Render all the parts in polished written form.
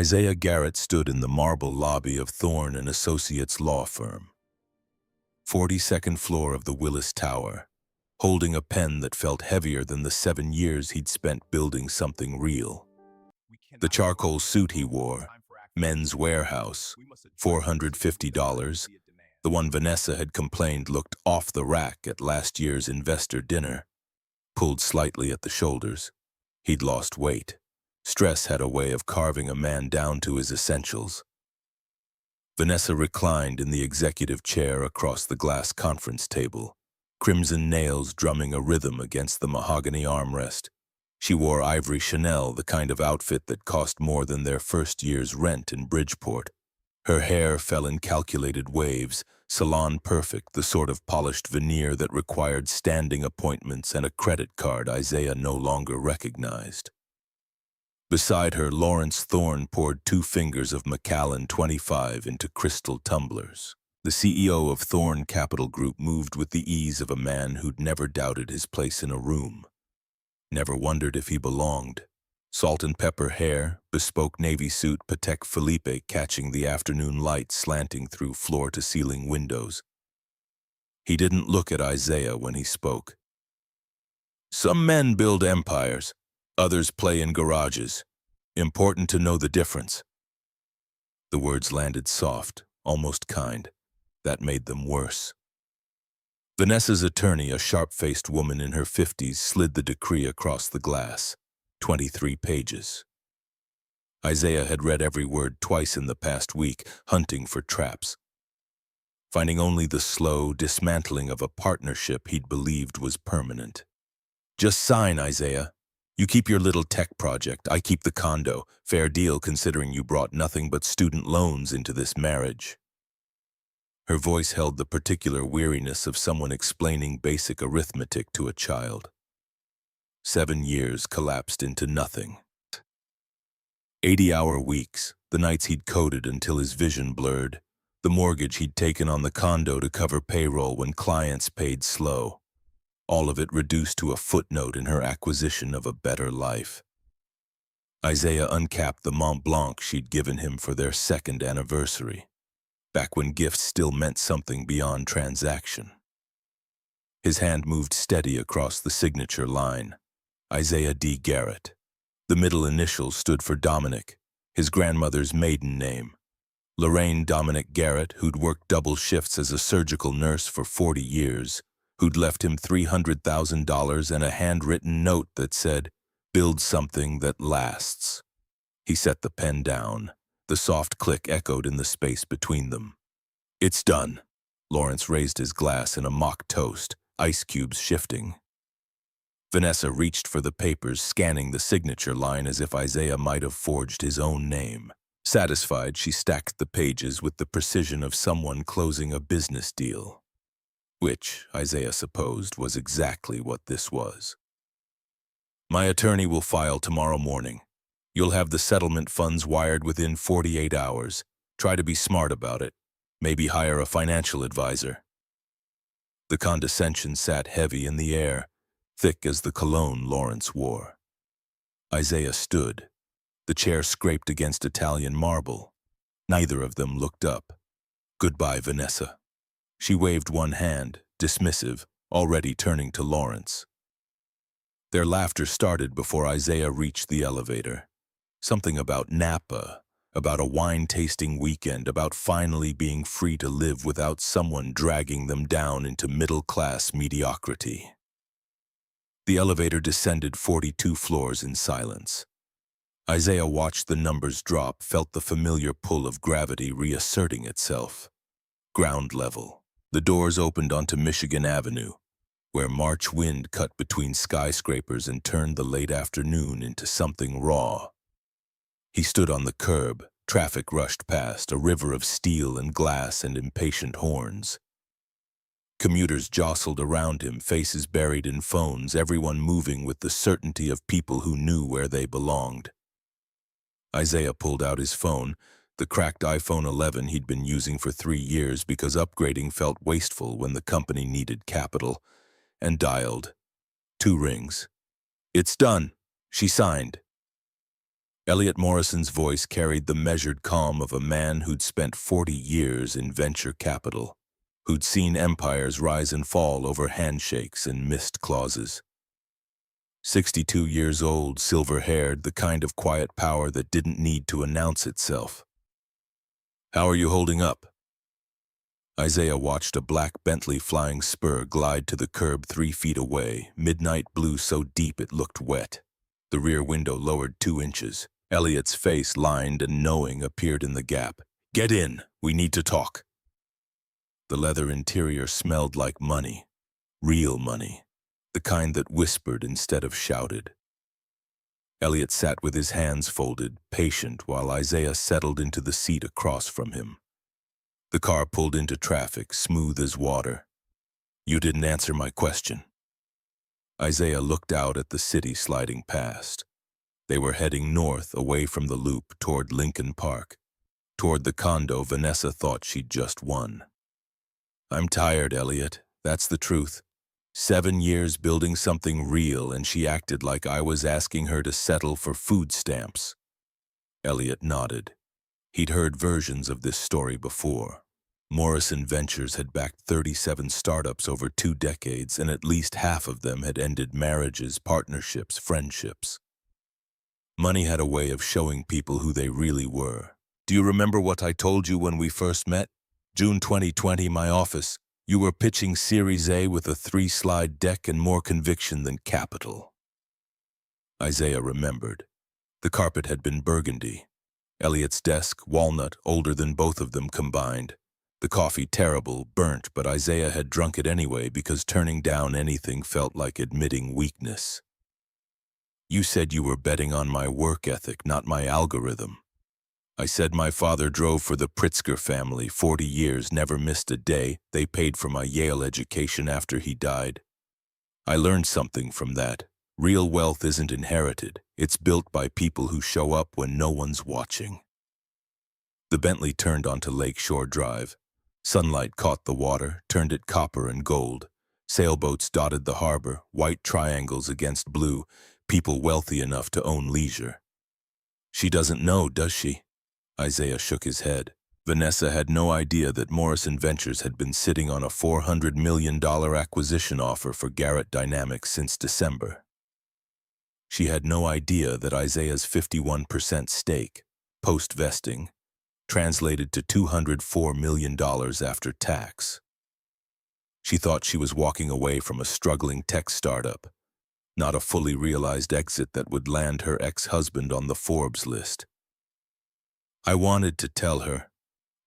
Isaiah Garrett stood in the marble lobby of Thorne and Associates law firm, 42nd floor of the Willis Tower, holding a pen that felt heavier than the 7 years he'd spent building something real. The charcoal suit he wore, Men's Warehouse, $450, the one Vanessa had complained looked off the rack at last year's investor dinner, pulled slightly at the shoulders. He'd lost weight. Stress had a way of carving a man down to his essentials. Vanessa reclined in the executive chair across the glass conference table, crimson nails drumming a rhythm against the mahogany armrest. She wore ivory Chanel, the kind of outfit that cost more than their first year's rent in Bridgeport. Her hair fell in calculated waves, salon perfect, the sort of polished veneer that required standing appointments and a credit card Isaiah no longer recognized. Beside her, Lawrence Thorne poured 2 fingers of Macallan 25 into crystal tumblers. The CEO of Thorne Capital Group moved with the ease of a man who'd never doubted his place in a room, never wondered if he belonged. Salt and pepper hair, bespoke navy suit, Patek Philippe catching the afternoon light slanting through floor-to-ceiling windows. He didn't look at Isaiah when he spoke. Some men build empires, others play in garages. Important to know the difference. The words landed soft, almost kind. That made them worse. Vanessa's attorney, a sharp-faced woman in her 50s, slid the decree across the glass. 23 pages. Isaiah had read every word twice in the past week, hunting for traps, finding only the slow dismantling of a partnership he'd believed was permanent. Just sign, Isaiah. You keep your little tech project, I keep the condo. Fair deal considering you brought nothing but student loans into this marriage. Her voice held the particular weariness of someone explaining basic arithmetic to a child. 7 years collapsed into nothing. 80-hour weeks, the nights he'd coded until his vision blurred, the mortgage he'd taken on the condo to cover payroll when clients paid slow. All of it reduced to a footnote in her acquisition of a better life. Isaiah uncapped the Mont Blanc she'd given him for their 2nd anniversary, back when gifts still meant something beyond transaction. His hand moved steady across the signature line. Isaiah D. Garrett. The middle initials stood for Dominic, his grandmother's maiden name. Lorraine Dominic Garrett, who'd worked double shifts as a surgical nurse for 40 years, who'd left him $300,000 and a handwritten note that said, "Build something that lasts." He set the pen down. The soft click echoed in the space between them. "It's done." Lawrence raised his glass in a mock toast, ice cubes shifting. Vanessa reached for the papers, scanning the signature line as if Isaiah might have forged his own name. Satisfied, she stacked the pages with the precision of someone closing a business deal, which, Isaiah supposed, was exactly what this was. "My attorney will file tomorrow morning. You'll have the settlement funds wired within 48 hours. Try to be smart about it. Maybe hire a financial advisor." The condescension sat heavy in the air, thick as the cologne Lawrence wore. Isaiah stood. The chair scraped against Italian marble. Neither of them looked up. "Goodbye, Vanessa." She waved one hand, dismissive, already turning to Lawrence. Their laughter started before Isaiah reached the elevator. Something about Napa, about a wine-tasting weekend, about finally being free to live without someone dragging them down into middle-class mediocrity. The elevator descended 42 floors in silence. Isaiah watched the numbers drop, felt the familiar pull of gravity reasserting itself. Ground level. The doors opened onto Michigan Avenue, where March wind cut between skyscrapers and turned the late afternoon into something raw. He stood on the curb. Traffic rushed past, a river of steel and glass and impatient horns. Commuters jostled around him, faces buried in phones, everyone moving with the certainty of people who knew where they belonged. Isaiah pulled out his phone, the cracked iPhone 11 he'd been using for 3 years because upgrading felt wasteful when the company needed capital, and dialed. 2 rings. "It's done. She signed." Elliot Morrison's voice carried the measured calm of a man who'd spent 40 years in venture capital, who'd seen empires rise and fall over handshakes and missed clauses. 62 years old, silver-haired, the kind of quiet power that didn't need to announce itself. "How are you holding up?" Isaiah watched a black Bentley flying spur glide to the curb 3 feet away, midnight blue so deep it looked wet. The rear window lowered 2 inches. Elliot's face, lined and knowing, appeared in the gap. "Get in. We need to talk." The leather interior smelled like money. Real money. The kind that whispered instead of shouted. Elliot sat with his hands folded, patient, while Isaiah settled into the seat across from him. The car pulled into traffic, smooth as water. "You didn't answer my question." Isaiah looked out at the city sliding past. They were heading north, away from the loop, toward Lincoln Park, toward the condo Vanessa thought she'd just won. "I'm tired, Elliot. That's the truth. 7 years building something real, and she acted like I was asking her to settle for food stamps." Elliot nodded. He'd heard versions of this story before. Morrison Ventures had backed 37 startups over 2 decades, and at least half of them had ended marriages, partnerships, friendships. Money had a way of showing people who they really were. "Do you remember what I told you when we first met? June 2020, my office. You were pitching Series A with a 3-slide deck and more conviction than capital." Isaiah remembered. The carpet had been burgundy. Elliot's desk, walnut, older than both of them combined. The coffee terrible, burnt, but Isaiah had drunk it anyway because turning down anything felt like admitting weakness. "You said you were betting on my work ethic, not my algorithm." "I said my father drove for the Pritzker family, 40 years, never missed a day. They paid for my Yale education after he died. I learned something from that. Real wealth isn't inherited. It's built by people who show up when no one's watching." The Bentley turned onto Lakeshore Drive. Sunlight caught the water, turned it copper and gold. Sailboats dotted the harbor, white triangles against blue, people wealthy enough to own leisure. "She doesn't know, does she?" Isaiah shook his head. Vanessa had no idea that Morrison Ventures had been sitting on a $400 million acquisition offer for Garrett Dynamics since December. She had no idea that Isaiah's 51% stake, post-vesting, translated to $204 million after tax. She thought she was walking away from a struggling tech startup, not a fully realized exit that would land her ex-husband on the Forbes list. I wanted to tell her.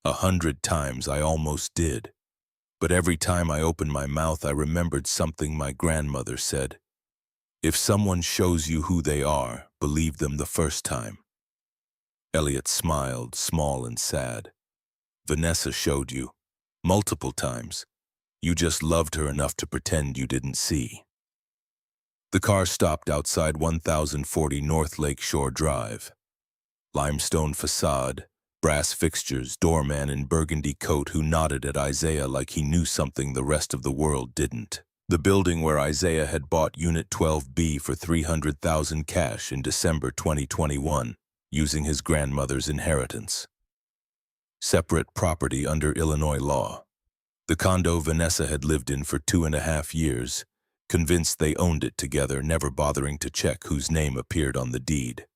100 times I almost did. But every time I opened my mouth, I remembered something my grandmother said. "If someone shows you who they are, believe them the first time." Elliot smiled, small and sad. "Vanessa showed you. Multiple times. You just loved her enough to pretend you didn't see." The car stopped outside 1040 North Lakeshore Drive. Limestone facade, brass fixtures, doorman in burgundy coat who nodded at Isaiah like he knew something the rest of the world didn't. The building where Isaiah had bought Unit 12B for $300,000 cash in December 2021, using his grandmother's inheritance. Separate property under Illinois law. The condo Vanessa had lived in for 2.5 years, convinced they owned it together, never bothering to check whose name appeared on the deed.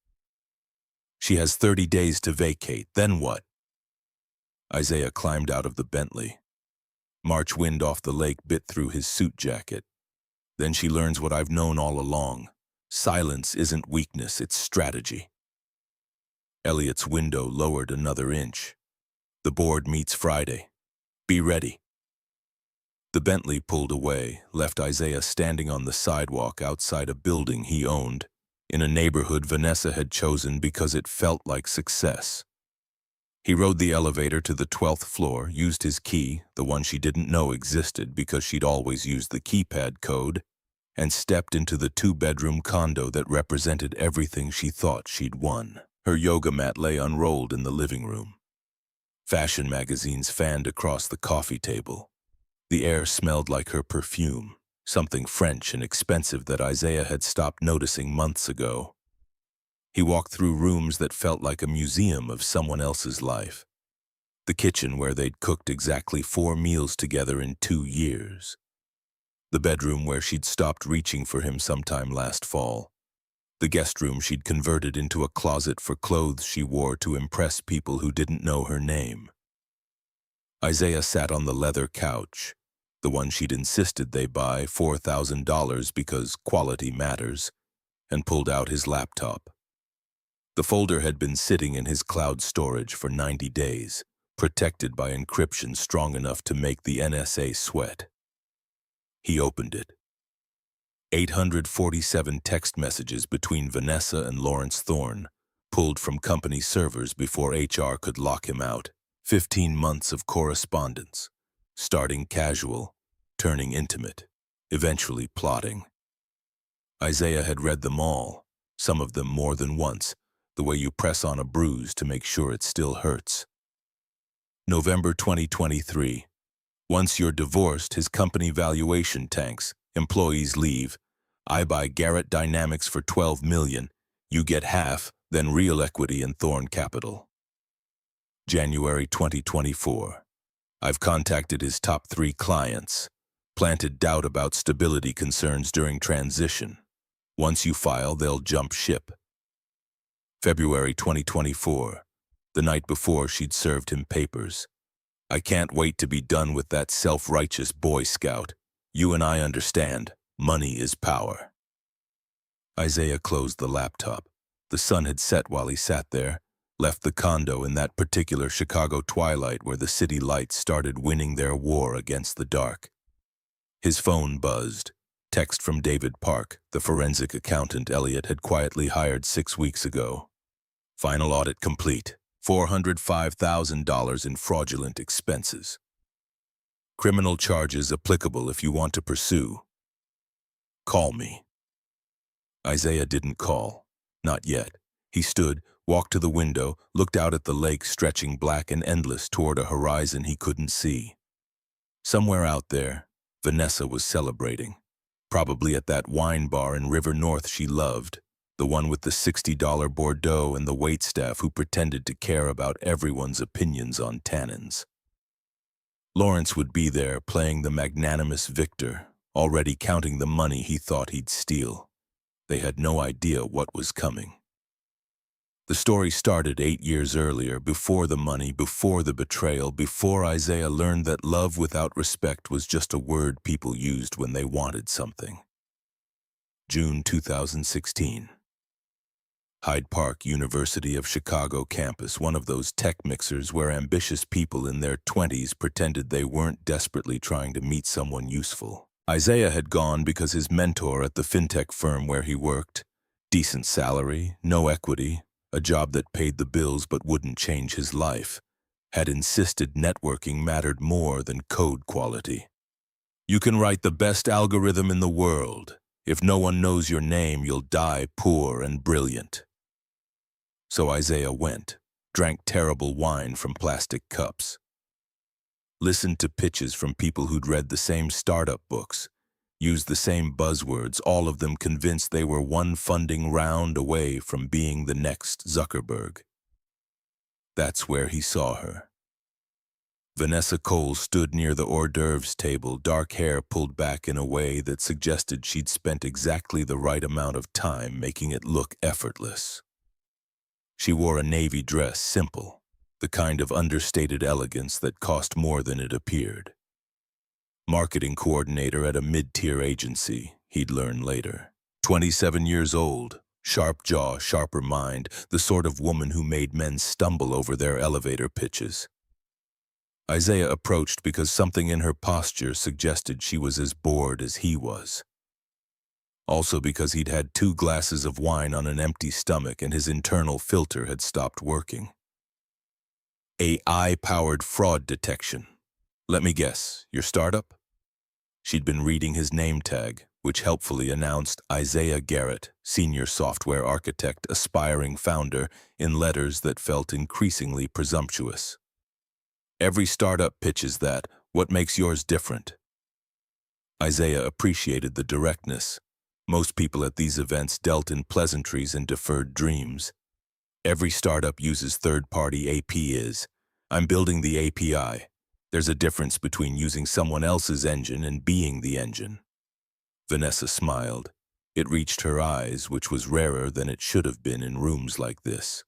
"She has 30 days to vacate, then what?" Isaiah climbed out of the Bentley. March wind off the lake bit through his suit jacket. "Then she learns what I've known all along. Silence isn't weakness, it's strategy." Elliot's window lowered another inch. "The board meets Friday. Be ready." The Bentley pulled away, left Isaiah standing on the sidewalk outside a building he owned, in a neighborhood Vanessa had chosen because it felt like success. He rode the elevator to the 12th floor, used his key, the one she didn't know existed because she'd always used the keypad code, and stepped into the 2-bedroom condo that represented everything she thought she'd won. Her yoga mat lay unrolled in the living room. Fashion magazines fanned across the coffee table. The air smelled like her perfume, something French and expensive that Isaiah had stopped noticing months ago. He walked through rooms that felt like a museum of someone else's life. The kitchen where they'd cooked exactly 4 meals together in 2 years. The bedroom where she'd stopped reaching for him sometime last fall. The guest room she'd converted into a closet for clothes she wore to impress people who didn't know her name. Isaiah sat on the leather couch, the one she'd insisted they buy $4,000 because quality matters, and pulled out his laptop. The folder had been sitting in his cloud storage for 90 days, protected by encryption strong enough to make the NSA sweat. He opened it. 847 text messages between Vanessa and Lawrence Thorne, pulled from company servers before HR could lock him out. 15 months of correspondence, starting casual, turning intimate, eventually plotting. Isaiah had read them all, some of them more than once, the way you press on a bruise to make sure it still hurts. November 2023. Once you're divorced, his company valuation tanks, employees leave. I buy Garrett Dynamics for $12 million. You get half, then real equity in Thorne Capital. January 2024. I've contacted his top 3 clients, planted doubt about stability concerns during transition. Once you file, they'll jump ship. February 2024. The night before she'd served him papers. I can't wait to be done with that self-righteous Boy Scout. You and I understand, money is power. Isaiah closed the laptop. The sun had set while he sat there, left the condo in that particular Chicago twilight where the city lights started winning their war against the dark. His phone buzzed. Text from David Park, the forensic accountant Elliot had quietly hired 6 weeks ago. Final audit complete. $405,000 in fraudulent expenses. Criminal charges applicable if you want to pursue. Call me. Isaiah didn't call. Not yet. He stood, walked to the window, looked out at the lake stretching black and endless toward a horizon he couldn't see. Somewhere out there, Vanessa was celebrating. Probably at that wine bar in River North she loved, the one with the $60 Bordeaux and the waitstaff who pretended to care about everyone's opinions on tannins. Lawrence would be there playing the magnanimous victor, already counting the money he thought he'd steal. They had no idea what was coming. The story started 8 years earlier, before the money, before the betrayal, before Isaiah learned that love without respect was just a word people used when they wanted something. June 2016. Hyde Park, University of Chicago campus, one of those tech mixers where ambitious people in their 20s pretended they weren't desperately trying to meet someone useful. Isaiah had gone because his mentor at the fintech firm where he worked, decent salary, no equity, a job that paid the bills but wouldn't change his life, had insisted networking mattered more than code quality. You can write the best algorithm in the world. If no one knows your name, you'll die poor and brilliant. So Isaiah went, drank terrible wine from plastic cups, listened to pitches from people who'd read the same startup books, used the same buzzwords, all of them convinced they were one funding round away from being the next Zuckerberg. That's where he saw her. Vanessa Cole stood near the hors d'oeuvres table, dark hair pulled back in a way that suggested she'd spent exactly the right amount of time making it look effortless. She wore a navy dress, simple, the kind of understated elegance that cost more than it appeared. Marketing coordinator at a mid-tier agency, he'd learn later. 27 years old, sharp jaw, sharper mind, the sort of woman who made men stumble over their elevator pitches. Isaiah approached because something in her posture suggested she was as bored as he was. Also because he'd had 2 glasses of wine on an empty stomach and his internal filter had stopped working. AI-powered fraud detection. Let me guess, your startup? She'd been reading his name tag, which helpfully announced Isaiah Garrett, senior software architect, aspiring founder, in letters that felt increasingly presumptuous. Every startup pitches that. What makes yours different? Isaiah appreciated the directness. Most people at these events dealt in pleasantries and deferred dreams. Every startup uses third-party APIs. I'm building the API. There's a difference between using someone else's engine and being the engine. Vanessa smiled. It reached her eyes, which was rarer than it should have been in rooms like this.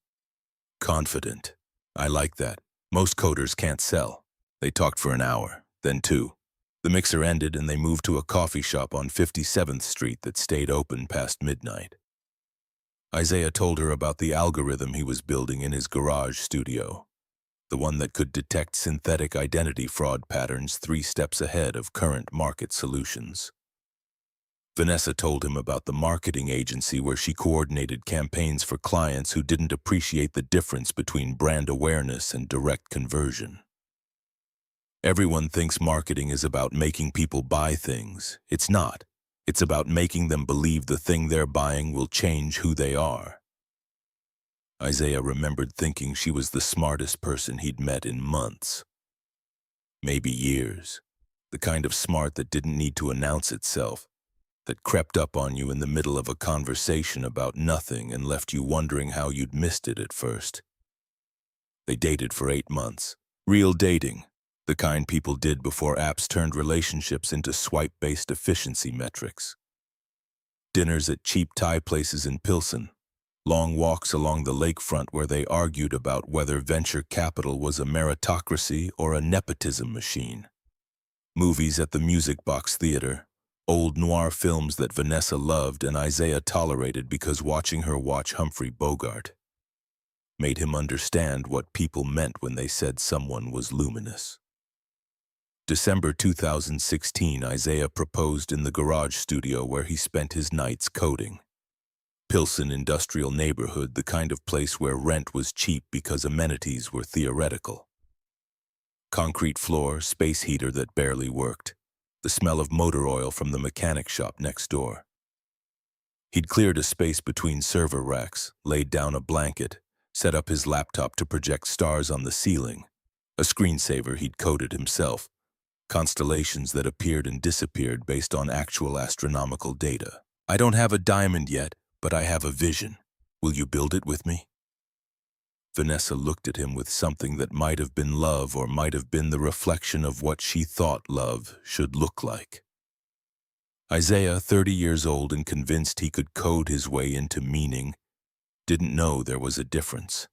Confident. I like that. Most coders can't sell. They talked for an hour, then two. The mixer ended and they moved to a coffee shop on 57th Street that stayed open past midnight. Isaiah told her about the algorithm he was building in his garage studio, the one that could detect synthetic identity fraud patterns 3 steps ahead of current market solutions. Vanessa told him about the marketing agency where she coordinated campaigns for clients who didn't appreciate the difference between brand awareness and direct conversion. Everyone thinks marketing is about making people buy things. It's not. It's about making them believe the thing they're buying will change who they are. Isaiah remembered thinking she was the smartest person he'd met in months. Maybe years. The kind of smart that didn't need to announce itself, that crept up on you in the middle of a conversation about nothing and left you wondering how you'd missed it at first. They dated for 8 months. Real dating. The kind people did before apps turned relationships into swipe-based efficiency metrics. Dinners at cheap Thai places in Pilsen. Long walks along the lakefront where they argued about whether venture capital was a meritocracy or a nepotism machine. Movies at the Music Box Theater. Old noir films that Vanessa loved and Isaiah tolerated because watching her watch Humphrey Bogart made him understand what people meant when they said someone was luminous. December 2016, Isaiah proposed in the garage studio where he spent his nights coding. Pilsen industrial neighborhood, the kind of place where rent was cheap because amenities were theoretical. Concrete floor, space heater that barely worked. The smell of motor oil from the mechanic shop next door. He'd cleared a space between server racks, laid down a blanket, set up his laptop to project stars on the ceiling. A screensaver he'd coded himself. Constellations that appeared and disappeared based on actual astronomical data. I don't have a diamond yet, but I have a vision. Will you build it with me? Vanessa looked at him with something that might have been love or might have been the reflection of what she thought love should look like. Isaiah, 30 years old and convinced he could code his way into meaning, didn't know there was a difference.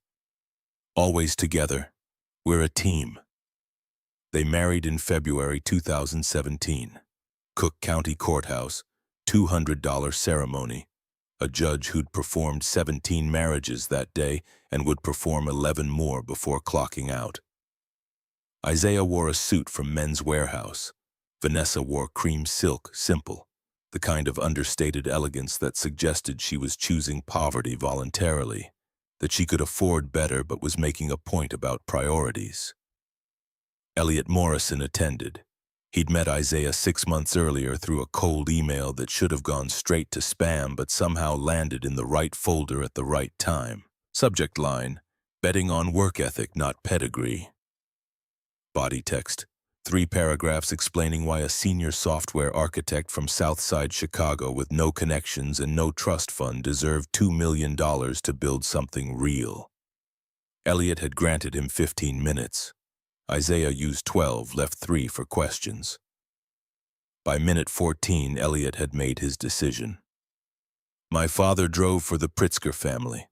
Always together. We're a team. They married in February 2017. Cook County Courthouse, $200 ceremony. A judge who'd performed 17 marriages that day and would perform 11 more before clocking out. Isaiah wore a suit from Men's Warehouse. Vanessa wore cream silk, simple, the kind of understated elegance that suggested she was choosing poverty voluntarily, that she could afford better but was making a point about priorities. Elliot Morrison attended. He'd met Isaiah 6 months earlier through a cold email that should have gone straight to spam but somehow landed in the right folder at the right time. Subject line, betting on work ethic, not pedigree. Body text, 3 paragraphs explaining why a senior software architect from Southside Chicago with no connections and no trust fund deserved $2 million to build something real. Elliot had granted him 15 minutes. Isaiah used 12, left 3 for questions. By minute 14, Elliot had made his decision. My father drove for the Pritzker family.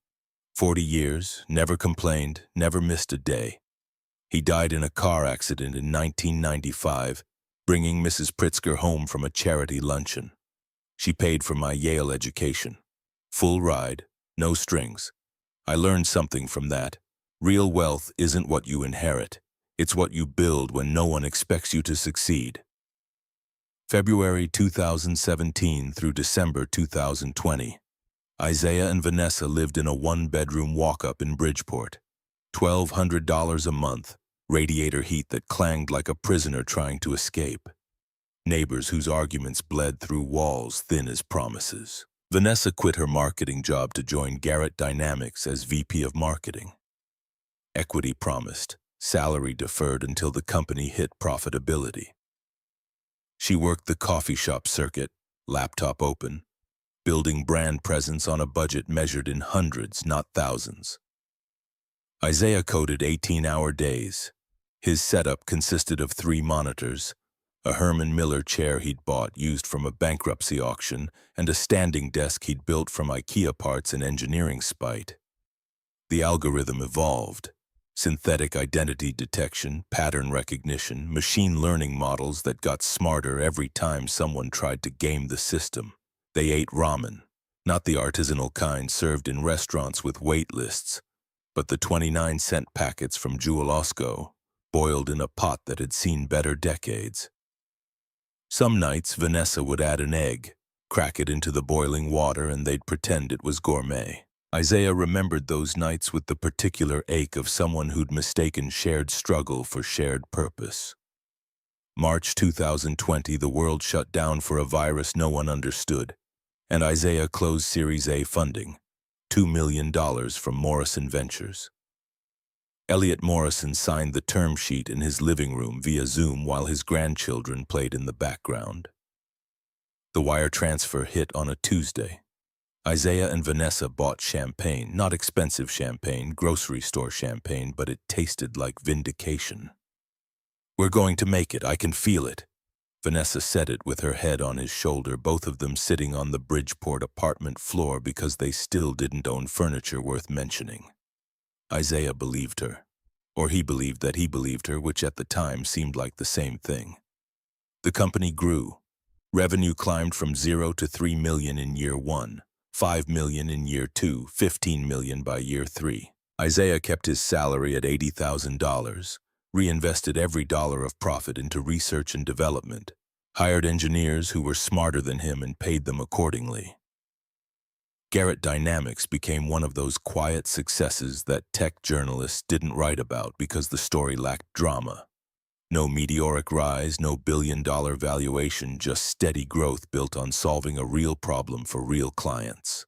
40 years, never complained, never missed a day. He died in a car accident in 1995, bringing Mrs. Pritzker home from a charity luncheon. She paid for my Yale education. Full ride, no strings. I learned something from that. Real wealth isn't what you inherit. It's what you build when no one expects you to succeed. February 2017 through December 2020. Isaiah and Vanessa lived in a 1-bedroom walk-up in Bridgeport. $1,200 a month, radiator heat that clanged like a prisoner trying to escape. Neighbors whose arguments bled through walls thin as promises. Vanessa quit her marketing job to join Garrett Dynamics as VP of Marketing. Equity promised. Salary deferred until the company hit profitability. She worked the coffee shop circuit, laptop open, building brand presence on a budget measured in hundreds, not thousands. Isaiah coded 18-hour days. His setup consisted of 3 monitors, a Herman Miller chair he'd bought used from a bankruptcy auction, and a standing desk he'd built from IKEA parts and engineering spite. The algorithm evolved. Synthetic identity detection, pattern recognition, machine learning models that got smarter every time someone tried to game the system. They ate ramen, not the artisanal kind served in restaurants with wait lists, but the 29-cent packets from Jewel Osco, boiled in a pot that had seen better decades. Some nights, Vanessa would add an egg, crack it into the boiling water, and they'd pretend it was gourmet. Isaiah remembered those nights with the particular ache of someone who'd mistaken shared struggle for shared purpose. March 2020, the world shut down for a virus no one understood, and Isaiah closed Series A funding, $2 million from Morrison Ventures. Elliot Morrison signed the term sheet in his living room via Zoom while his grandchildren played in the background. The wire transfer hit on a Tuesday. Isaiah and Vanessa bought champagne, not expensive champagne, grocery store champagne, but it tasted like vindication. "We're going to make it, I can feel it." Vanessa said it with her head on his shoulder, both of them sitting on the Bridgeport apartment floor because they still didn't own furniture worth mentioning. Isaiah believed her, or he believed that he believed her, which at the time seemed like the same thing. The company grew. Revenue climbed from 0 to $3 million in year 1. $5 million in year 2, $15 million by year 3. Isaiah kept his salary at $80,000, reinvested every dollar of profit into research and development, hired engineers who were smarter than him and paid them accordingly. Garrett Dynamics became one of those quiet successes that tech journalists didn't write about because the story lacked drama. No meteoric rise, no billion-dollar valuation, just steady growth built on solving a real problem for real clients.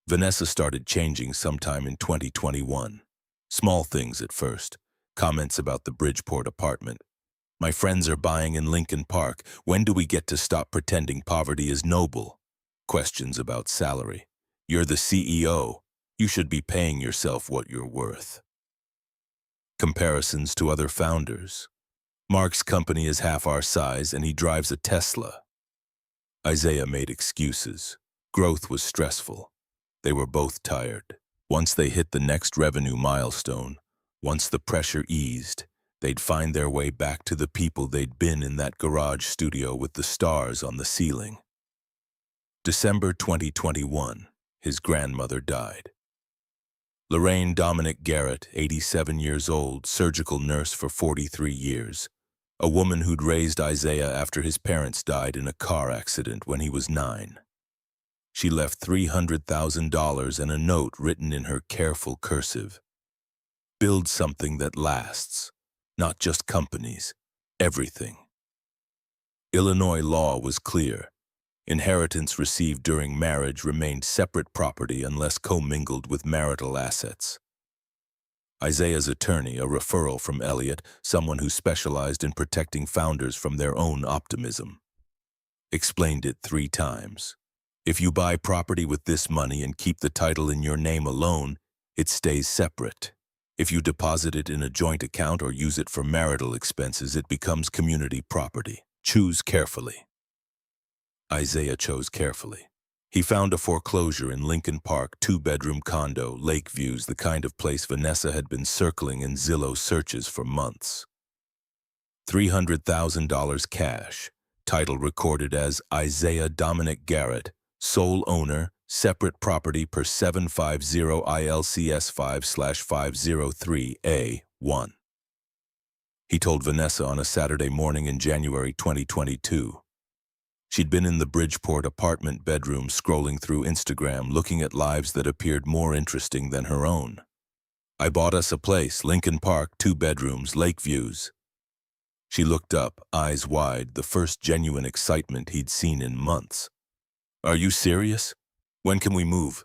Vanessa started changing sometime in 2021. Small things at first. Comments about the Bridgeport apartment. "My friends are buying in Lincoln Park. When do we get to stop pretending poverty is noble?" Questions about salary. "You're the CEO. You should be paying yourself what you're worth." Comparisons to other founders. "Mark's company is half our size and he drives a Tesla." Isaiah made excuses. Growth was stressful. They were both tired. Once they hit the next revenue milestone, once the pressure eased, they'd find their way back to the people they'd been in that garage studio with the stars on the ceiling. December 2021, his grandmother died. Lorraine Dominic Garrett, 87 years old, surgical nurse for 43 years, a woman who'd raised Isaiah after his parents died in a car accident when he was 9. She left $300,000 and a note written in her careful cursive. "Build something that lasts, not just companies, everything." Illinois law was clear. Inheritance received during marriage remained separate property unless commingled with marital assets. Isaiah's attorney, a referral from Elliot, someone who specialized in protecting founders from their own optimism, explained it 3 times. "If you buy property with this money and keep the title in your name alone, it stays separate. If you deposit it in a joint account or use it for marital expenses, it becomes community property. Choose carefully." Isaiah chose carefully. He found a foreclosure in Lincoln Park, 2-bedroom condo, lake views, the kind of place Vanessa had been circling in Zillow searches for months. $300,000 cash, title recorded as Isaiah Dominic Garrett, sole owner, separate property per 750 ILCS 5/503A1. He told Vanessa on a Saturday morning in January 2022. She'd been in the Bridgeport apartment bedroom scrolling through Instagram, looking at lives that appeared more interesting than her own. "I bought us a place, Lincoln Park, 2 bedrooms, lake views." She looked up, eyes wide, the first genuine excitement he'd seen in months. "Are you serious? When can we move?"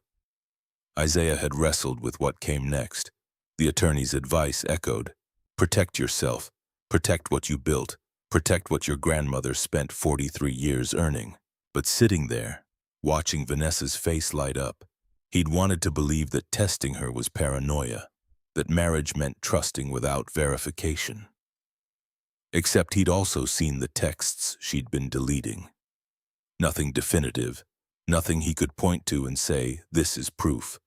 Isaiah had wrestled with what came next. The attorney's advice echoed. Protect yourself. Protect what you built. Protect what your grandmother spent 43 years earning. But sitting there, watching Vanessa's face light up. He'd wanted to believe that testing her was paranoia, that marriage meant trusting without verification. Except he'd also seen the texts she'd been deleting. Nothing definitive, nothing he could point to and say, this is proof,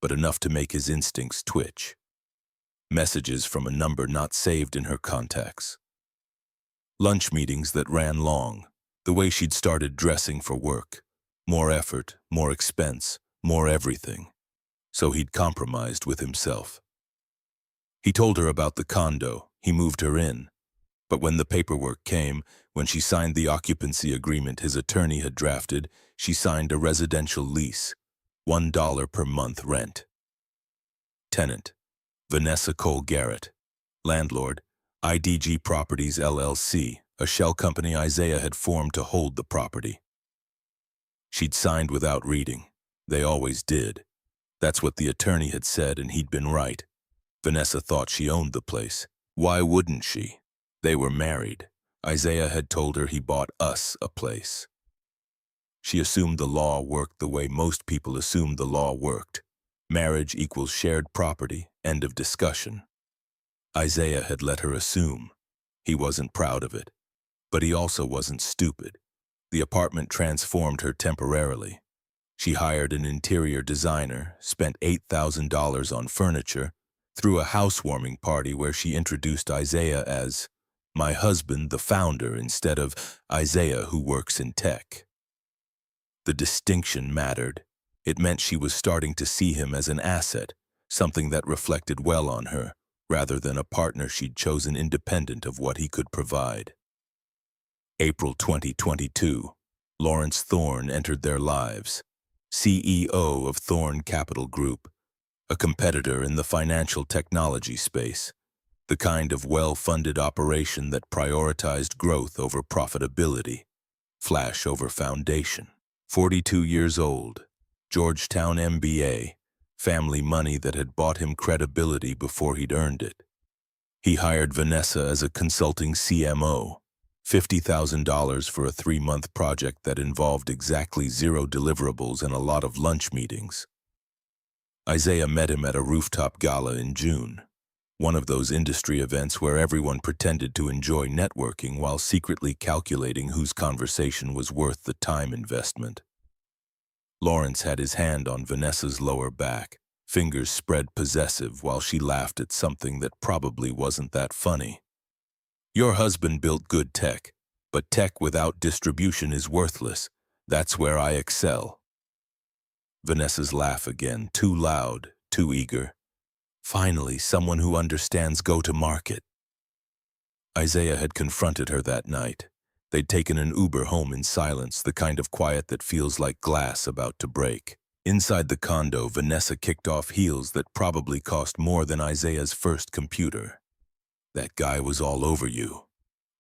but enough to make his instincts twitch. Messages from a number not saved in her contacts. Lunch meetings that ran long, the way she'd started dressing for work. More effort, more expense, more everything. So he'd compromised with himself. He told her about the condo, he moved her in. But when the paperwork came, when she signed the occupancy agreement his attorney had drafted, she signed a residential lease, $1 per month rent. Tenant, Vanessa Cole Garrett. Landlord, IDG Properties LLC, a shell company Isaiah had formed to hold the property. She'd signed without reading. They always did. That's what the attorney had said, and he'd been right. Vanessa thought she owned the place. Why wouldn't she? They were married. Isaiah had told her he bought us a place. She assumed the law worked the way most people assumed the law worked. Marriage equals shared property, end of discussion. Isaiah had let her assume. He wasn't proud of it. But he also wasn't stupid. The apartment transformed her temporarily. She hired an interior designer, spent $8,000 on furniture, threw a housewarming party where she introduced Isaiah as my husband, the founder, instead of Isaiah, who works in tech. The distinction mattered. It meant she was starting to see him as an asset, something that reflected well on her, rather than a partner she'd chosen independent of what he could provide. April 2022, Lawrence Thorne entered their lives, CEO of Thorne Capital Group, a competitor in the financial technology space, the kind of well-funded operation that prioritized growth over profitability, flash over foundation. 42 years old, Georgetown MBA, family money that had bought him credibility before he'd earned it. He hired Vanessa as a consulting CMO, $50,000 for a 3-month project that involved exactly 0 deliverables and a lot of lunch meetings. Isaiah met him at a rooftop gala in June, one of those industry events where everyone pretended to enjoy networking while secretly calculating whose conversation was worth the time investment. Lawrence had his hand on Vanessa's lower back, fingers spread possessive while she laughed at something that probably wasn't that funny. Your husband built good tech, but tech without distribution is worthless. That's where I excel. Vanessa's laugh again, too loud, too eager. Finally, someone who understands go-to-market. Isaiah had confronted her that night. They'd taken an Uber home in silence, the kind of quiet that feels like glass about to break. Inside the condo, Vanessa kicked off heels that probably cost more than Isaiah's first computer. That guy was all over you.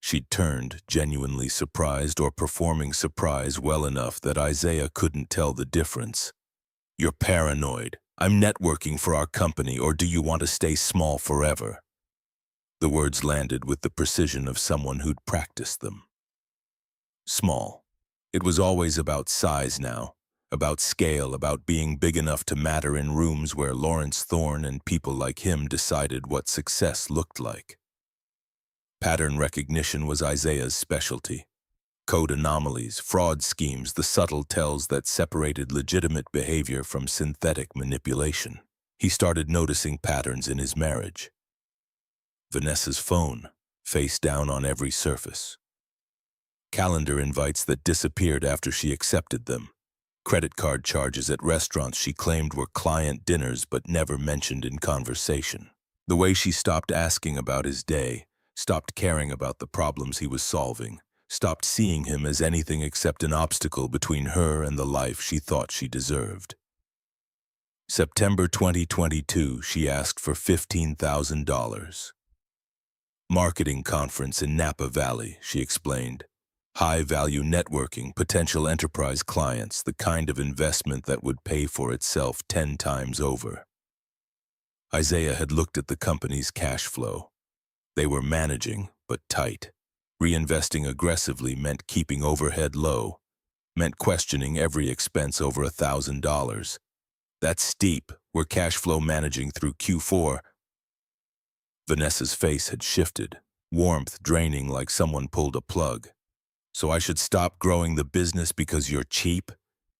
She'd turned, genuinely surprised or performing surprise well enough that Isaiah couldn't tell the difference. You're paranoid. I'm networking for our company, or do you want to stay small forever? The words landed with the precision of someone who'd practiced them. Small. It was always about size now, about scale, about being big enough to matter in rooms where Lawrence Thorne and people like him decided what success looked like. Pattern recognition was Isaiah's specialty. Code anomalies, fraud schemes, the subtle tells that separated legitimate behavior from synthetic manipulation. He started noticing patterns in his marriage. Vanessa's phone, face down on every surface. Calendar invites that disappeared after she accepted them. Credit card charges at restaurants she claimed were client dinners but never mentioned in conversation. The way she stopped asking about his day, stopped caring about the problems he was solving, stopped seeing him as anything except an obstacle between her and the life she thought she deserved. September 2022, she asked for $15,000. Marketing conference in Napa Valley, she explained. High-value networking, potential enterprise clients, the kind of investment that would pay for itself 10 times over. Isaiah had looked at the company's cash flow. They were managing, but tight. Reinvesting aggressively meant keeping overhead low. meant questioning every expense over $1,000. That's steep. We're cash flow managing through Q4. Vanessa's face had shifted, warmth draining like someone pulled a plug. So I should stop growing the business because you're cheap?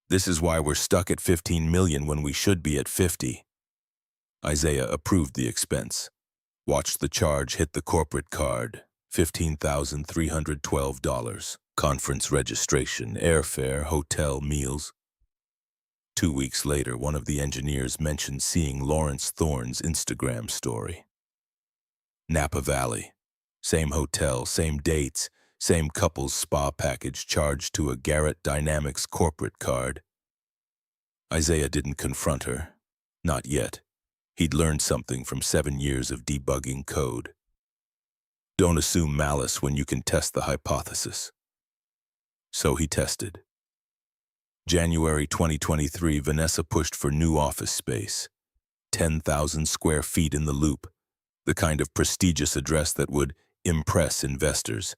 This is why we're stuck at 15 million when we should be at 50. Isaiah approved the expense. Watched the charge hit the corporate card, $15,312. Conference registration, airfare, hotel, meals. 2 weeks later, one of the engineers mentioned seeing Lawrence Thorne's Instagram story. Napa Valley. Same hotel, same dates, same couple's spa package charged to a Garrett Dynamics corporate card. Isaiah didn't confront her. Not yet. He'd learned something from 7 years of debugging code. Don't assume malice when you can test the hypothesis. So he tested. January 2023, Vanessa pushed for new office space. 10,000 square feet in the Loop, the kind of prestigious address that would impress investors.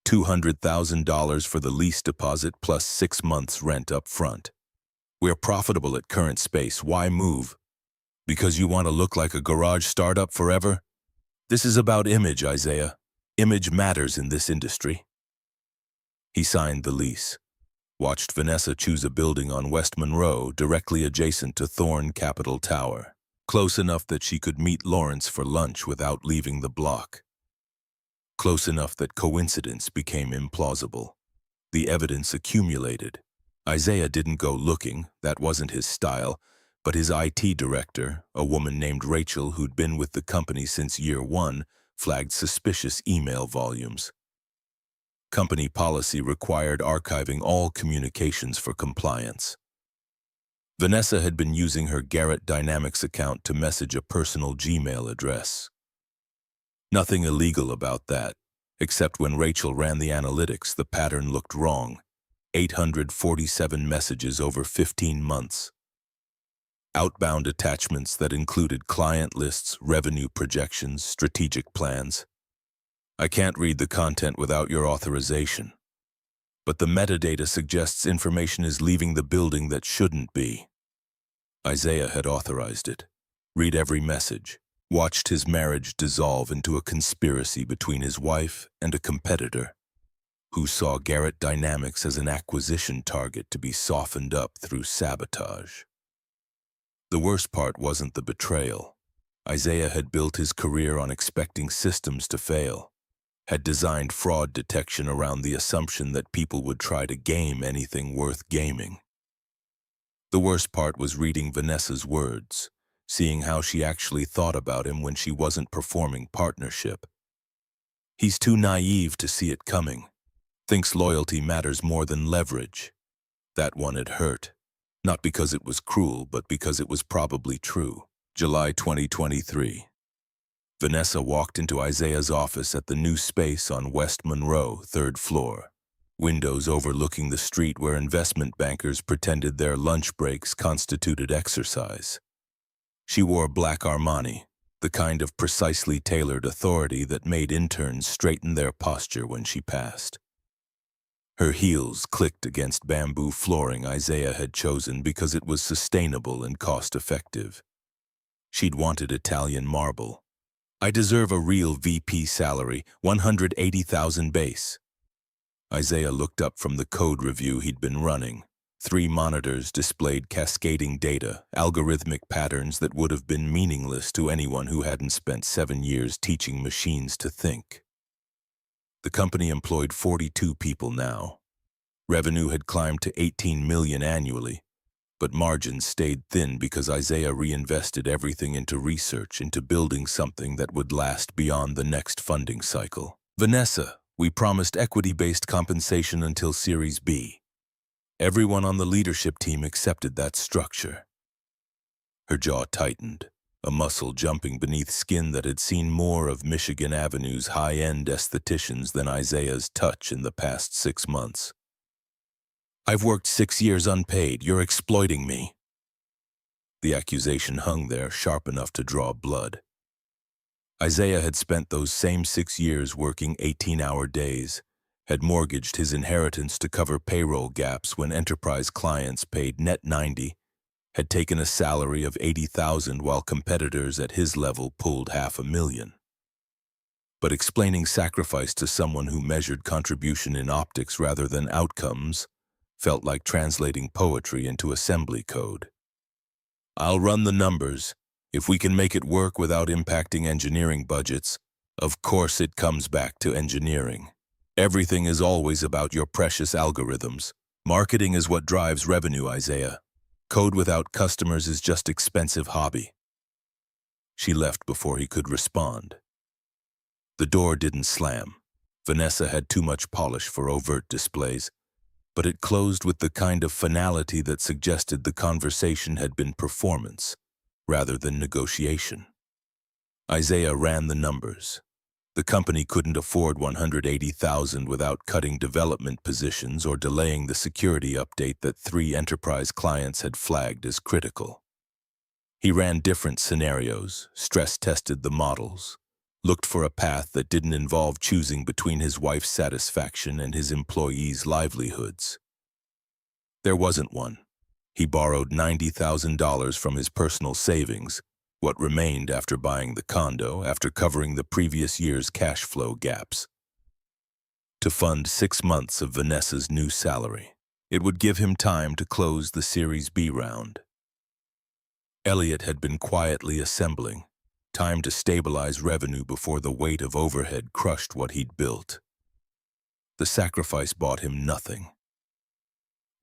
$200,000 for the lease deposit plus 6 months rent up front. We're profitable at current space. Why move? Because you want to look like a garage startup forever? This is about image, Isaiah. Image matters in this industry. He signed the lease. Watched Vanessa choose a building on West Monroe, directly adjacent to Thorne Capital Tower, close enough that she could meet Lawrence for lunch without leaving the block. Close enough that coincidence became implausible. The evidence accumulated. Isaiah didn't go looking, that wasn't his style, but his IT director, a woman named Rachel who'd been with the company since year 1, flagged suspicious email volumes. Company policy required archiving all communications for compliance. Vanessa had been using her Garrett Dynamics account to message a personal Gmail address. Nothing illegal about that, except when Rachel ran the analytics, the pattern looked wrong. 847 messages over 15 months. Outbound attachments that included client lists, revenue projections, strategic plans. I can't read the content without your authorization. But the metadata suggests information is leaving the building that shouldn't be. Isaiah had authorized it. Read every message. Watched his marriage dissolve into a conspiracy between his wife and a competitor, who saw Garrett Dynamics as an acquisition target to be softened up through sabotage. The worst part wasn't the betrayal. Isaiah had built his career on expecting systems to fail, had designed fraud detection around the assumption that people would try to game anything worth gaming. The worst part was reading Vanessa's words, seeing how she actually thought about him when she wasn't performing partnership. He's too naive to see it coming. Thinks loyalty matters more than leverage. That one had hurt. Not because it was cruel, but because it was probably true. July 2023. Vanessa walked into Isaiah's office at the new space on West Monroe, 3rd floor. Windows overlooking the street where investment bankers pretended their lunch breaks constituted exercise. She wore black Armani, the kind of precisely tailored authority that made interns straighten their posture when she passed. Her heels clicked against bamboo flooring Isaiah had chosen because it was sustainable and cost-effective. She'd wanted Italian marble. I deserve a real VP salary, 180,000 base. Isaiah looked up from the code review he'd been running. 3 monitors displayed cascading data, algorithmic patterns that would have been meaningless to anyone who hadn't spent 7 years teaching machines to think. The company employed 42 people now. Revenue had climbed to 18 million annually, but margins stayed thin because Isaiah reinvested everything into research, into building something that would last beyond the next funding cycle. Vanessa, we promised equity-based compensation until Series B. Everyone on the leadership team accepted that structure. Her jaw tightened, a muscle jumping beneath skin that had seen more of Michigan Avenue's high-end estheticians than Isaiah's touch in the past 6 months. I've worked 6 years unpaid. You're exploiting me. The accusation hung there, sharp enough to draw blood. Isaiah had spent those same 6 years working 18-hour days, had mortgaged his inheritance to cover payroll gaps when enterprise clients paid net 90, had taken a salary of 80,000 while competitors at his level pulled $500,000. But explaining sacrifice to someone who measured contribution in optics rather than outcomes felt like translating poetry into assembly code. I'll run the numbers. If we can make it work without impacting engineering budgets, of course it comes back to engineering. Everything is always about your precious algorithms. Marketing is what drives revenue, Isaiah. Code without customers is just expensive hobby. She left before he could respond. The door didn't slam. Vanessa had too much polish for overt displays, but it closed with the kind of finality that suggested the conversation had been performance rather than negotiation. Isaiah ran the numbers. The company couldn't afford $180,000 without cutting development positions or delaying the security update that 3 enterprise clients had flagged as critical. He ran different scenarios, stress-tested the models, looked for a path that didn't involve choosing between his wife's satisfaction and his employees' livelihoods. There wasn't one. He borrowed $90,000 from his personal savings, what remained after buying the condo, after covering the previous year's cash flow gaps, to fund 6 months of Vanessa's new salary. It would give him time to close the Series B round. Elliot had been quietly assembling, time to stabilize revenue before the weight of overhead crushed what he'd built. The sacrifice bought him nothing.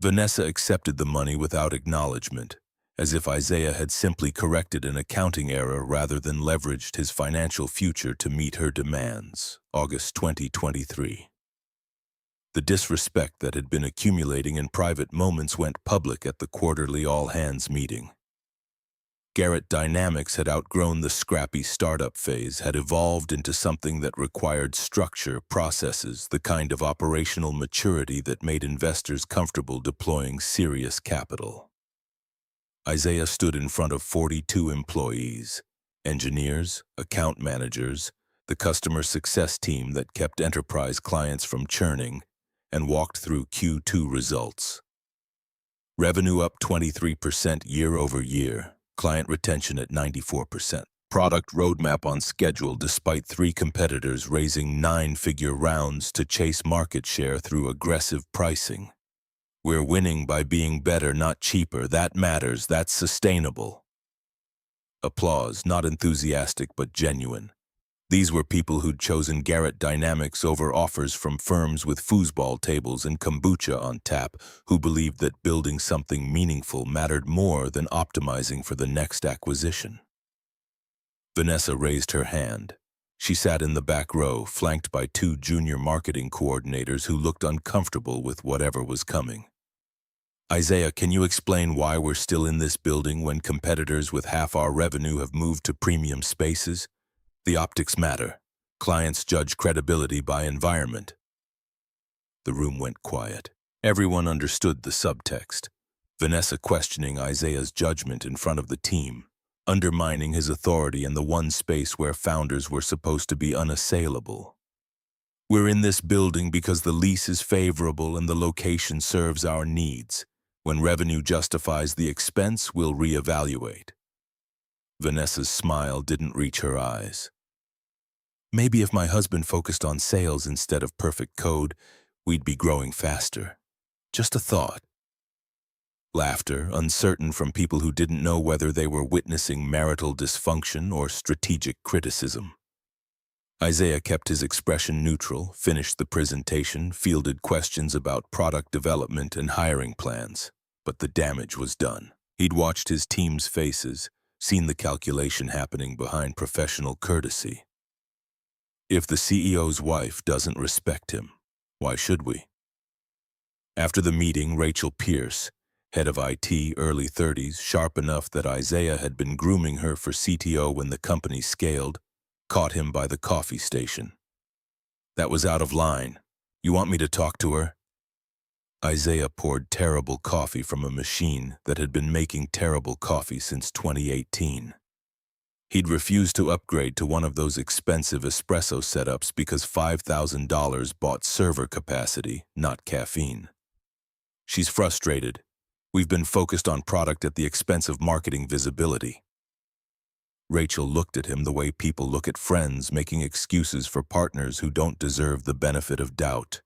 Vanessa accepted the money without acknowledgement, as if Isaiah had simply corrected an accounting error rather than leveraged his financial future to meet her demands. August 2023. The disrespect that had been accumulating in private moments went public at the quarterly all-hands meeting. Garrett Dynamics had outgrown the Scrappy startup phase, had evolved into something that required structure, processes, the kind of operational maturity that made investors comfortable deploying serious capital. Isaiah stood in front of 42 employees, engineers, account managers, the customer success team that kept enterprise clients from churning, and walked through Q2 results. Revenue up 23% year over year. Client retention at 94%. Product roadmap on schedule despite 3 competitors raising 9-figure rounds to chase market share through aggressive pricing. We're winning by being better, not cheaper. That matters. That's sustainable. Applause, not enthusiastic but genuine. These were people who'd chosen Garrett Dynamics over offers from firms with foosball tables and kombucha on tap, who believed that building something meaningful mattered more than optimizing for the next acquisition. Vanessa raised her hand. She sat in the back row, flanked by 2 junior marketing coordinators who looked uncomfortable with whatever was coming. Isaiah, can you explain why we're still in this building when competitors with half our revenue have moved to premium spaces? The optics matter. Clients judge credibility by environment. The room went quiet. Everyone understood the subtext. Vanessa questioning Isaiah's judgment in front of the team, undermining his authority in the one space where founders were supposed to be unassailable. We're in this building because the lease is favorable and the location serves our needs. When revenue justifies the expense, we'll reevaluate. Vanessa's smile didn't reach her eyes. Maybe if my husband focused on sales instead of perfect code, we'd be growing faster. Just a thought. Laughter, uncertain from people who didn't know whether they were witnessing marital dysfunction or strategic criticism. Isaiah kept his expression neutral, finished the presentation, fielded questions about product development and hiring plans. But the damage was done. He'd watched his team's faces, seen the calculation happening behind professional courtesy. If the CEO's wife doesn't respect him, why should we? After the meeting, Rachel Pierce, head of IT, early 30s, sharp enough that Isaiah had been grooming her for CTO when the company scaled, caught him by the coffee station. That was out of line. You want me to talk to her? Isaiah poured terrible coffee from a machine that had been making terrible coffee since 2018. He'd refused to upgrade to one of those expensive espresso setups because $5,000 bought server capacity, not caffeine. She's frustrated. We've been focused on product at the expense of marketing visibility. Rachel looked at him the way people look at friends making excuses for partners who don't deserve the benefit of doubt.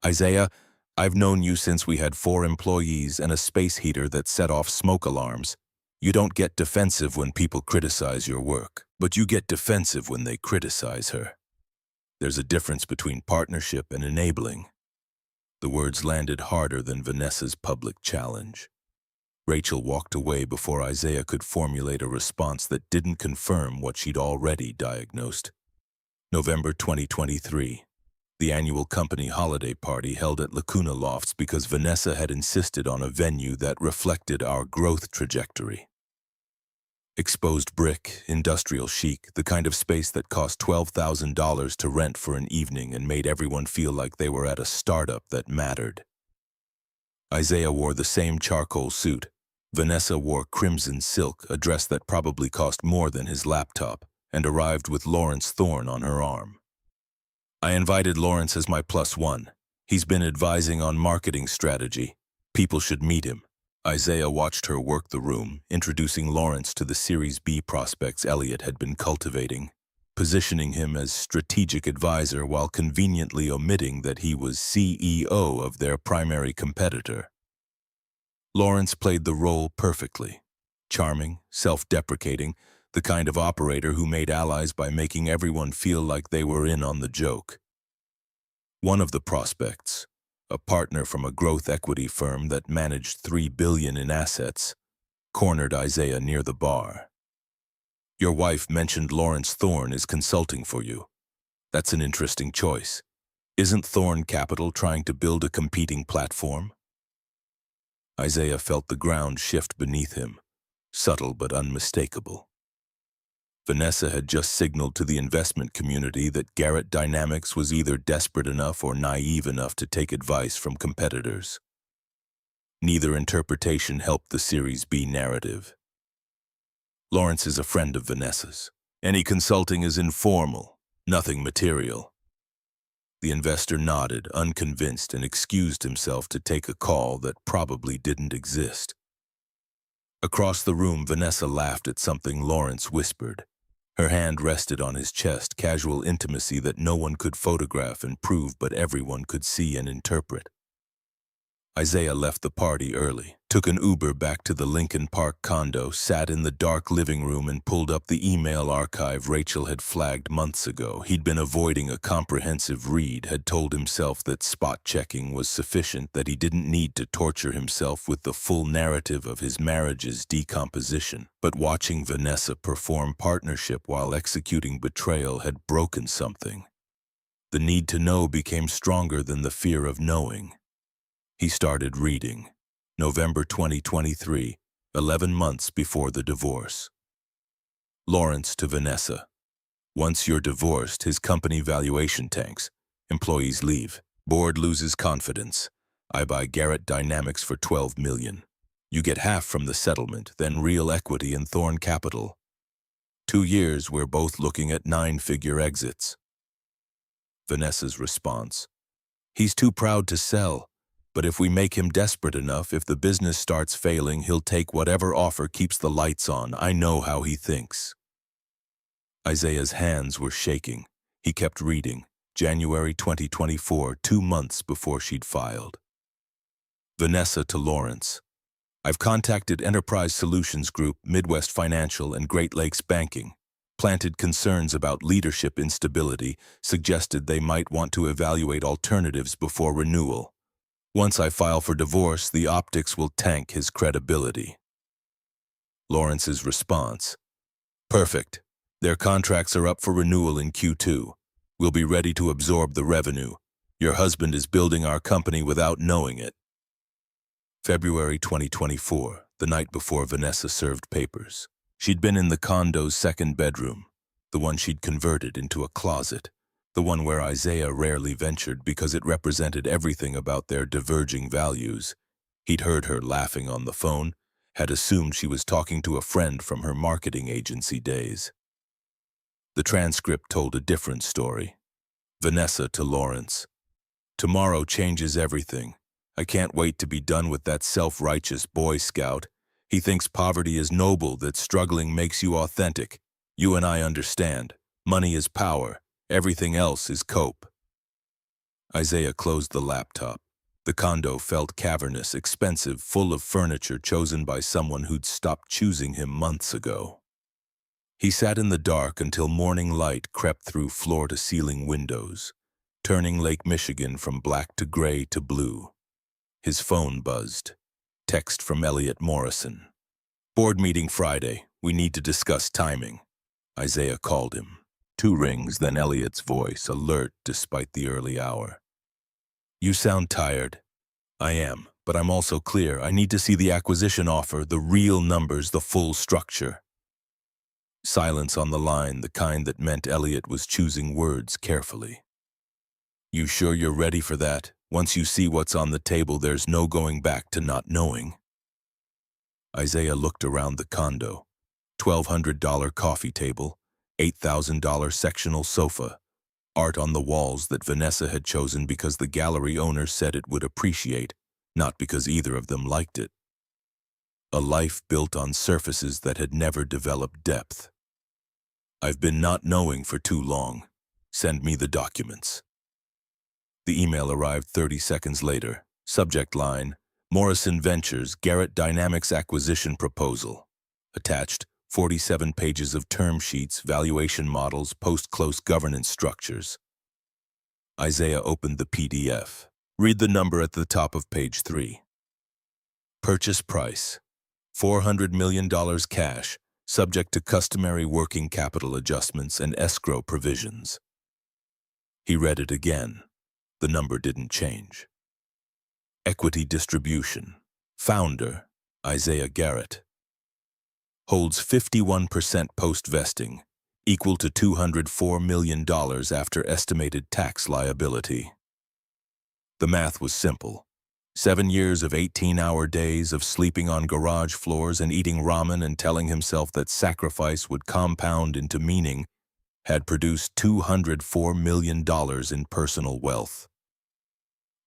Isaiah, I've known you since we had 4 employees and a space heater that set off smoke alarms. You don't get defensive when people criticize your work, but you get defensive when they criticize her. There's a difference between partnership and enabling. The words landed harder than Vanessa's public challenge. Rachel walked away before Isaiah could formulate a response that didn't confirm what she'd already diagnosed. November 2023. The annual company holiday party held at Lacuna Lofts because Vanessa had insisted on a venue that reflected our growth trajectory. Exposed brick, industrial chic, the kind of space that cost $12,000 to rent for an evening and made everyone feel like they were at a startup that mattered. Isaiah wore the same charcoal suit. Vanessa wore crimson silk, a dress that probably cost more than his laptop, and arrived with Lawrence Thorne on her arm. I invited Lawrence as my +1. He's been advising on marketing strategy. People should meet him. Isaiah watched her work the room, introducing Lawrence to the Series B prospects Elliot had been cultivating, positioning him as strategic advisor while conveniently omitting that he was CEO of their primary competitor. Lawrence played the role perfectly. Charming, self-deprecating, the kind of operator who made allies by making everyone feel like they were in on the joke. One of the prospects, a partner from a growth equity firm that managed $3 billion in assets, cornered Isaiah near the bar. Your wife mentioned Lawrence Thorne is consulting for you. That's an interesting choice. Isn't Thorne Capital trying to build a competing platform? Isaiah felt the ground shift beneath him, subtle but unmistakable. Vanessa had just signaled to the investment community that Garrett Dynamics was either desperate enough or naive enough to take advice from competitors. Neither interpretation helped the Series B narrative. Lawrence is a friend of Vanessa's. Any consulting is informal, nothing material. The investor nodded, unconvinced, and excused himself to take a call that probably didn't exist. Across the room, Vanessa laughed at something Lawrence whispered. Her hand rested on his chest, casual intimacy that no one could photograph and prove but everyone could see and interpret. Isaiah left the party early, took an Uber back to the Lincoln Park condo, sat in the dark living room and pulled up the email archive Rachel had flagged months ago. He'd been avoiding a comprehensive read, had told himself that spot-checking was sufficient, that he didn't need to torture himself with the full narrative of his marriage's decomposition. But watching Vanessa perform partnership while executing betrayal had broken something. The need to know became stronger than the fear of knowing. He started reading. November 2023, 11 months before the divorce. Lawrence to Vanessa. Once you're divorced, his company valuation tanks. Employees leave. Board loses confidence. I buy Garrett Dynamics for $12 million. You get half from the settlement, then real equity in Thorne Capital. 2 years, we're both looking at 9-figure exits. Vanessa's response. He's too proud to sell. But if we make him desperate enough, if the business starts failing, he'll take whatever offer keeps the lights on. I know how he thinks. Isaiah's hands were shaking. He kept reading. January 2024, 2 months before she'd filed. Vanessa to Lawrence. I've contacted Enterprise Solutions Group, Midwest Financial, and Great Lakes Banking. Planted concerns about leadership instability, suggested they might want to evaluate alternatives before renewal. Once I file for divorce, the optics will tank his credibility. Lawrence's response. Perfect. Their contracts are up for renewal in Q2. We'll be ready to absorb the revenue. Your husband is building our company without knowing it. February 2024, the night before Vanessa served papers. She'd been in the condo's second bedroom, the one she'd converted into a closet. The one where Isaiah rarely ventured because it represented everything about their diverging values. He'd heard her laughing on the phone, Had assumed she was talking to a friend from her marketing agency days. The transcript told a different story. Vanessa to Lawrence. Tomorrow changes everything. I can't wait to be done with that self-righteous Boy Scout. He thinks poverty is noble, that struggling makes you authentic. You and I understand. Money is power. Everything else is cope. Isaiah closed the laptop. The condo felt cavernous, expensive, full of furniture chosen by someone who'd stopped choosing him months ago. He sat in the dark until morning light crept through floor-to-ceiling windows, turning Lake Michigan from black to gray to blue. His phone buzzed. Text from Elliot Morrison. Board meeting Friday. We need to discuss timing. Isaiah called him. 2 rings, then Elliot's voice, alert despite the early hour. You sound tired. I am, but I'm also clear. I need to see the acquisition offer, the real numbers, the full structure. Silence on the line, the kind that meant Elliot was choosing words carefully. You sure you're ready for that? Once you see what's on the table, there's no going back to not knowing. Isaiah looked around the condo. $1,200 coffee table, $8,000 sectional sofa, art on the walls that Vanessa had chosen because the gallery owner said it would appreciate, not because either of them liked it. A life built on surfaces that had never developed depth. I've been not knowing for too long. Send me the documents. The email arrived 30 seconds later. Subject line, Morrison Ventures Garrett Dynamics Acquisition Proposal. Attached, 47 pages of term sheets, valuation models, post-close governance structures. Isaiah opened the PDF. Read the number at the top of page 3. Purchase price, $400 million cash, subject to customary working capital adjustments and escrow provisions. He read it again. The number didn't change. Equity distribution. Founder, Isaiah Garrett. Holds 51% post-vesting, equal to $204 million after estimated tax liability. The math was simple. 7 years of 18-hour days of sleeping on garage floors and eating ramen and telling himself that sacrifice would compound into meaning had produced $204 million in personal wealth.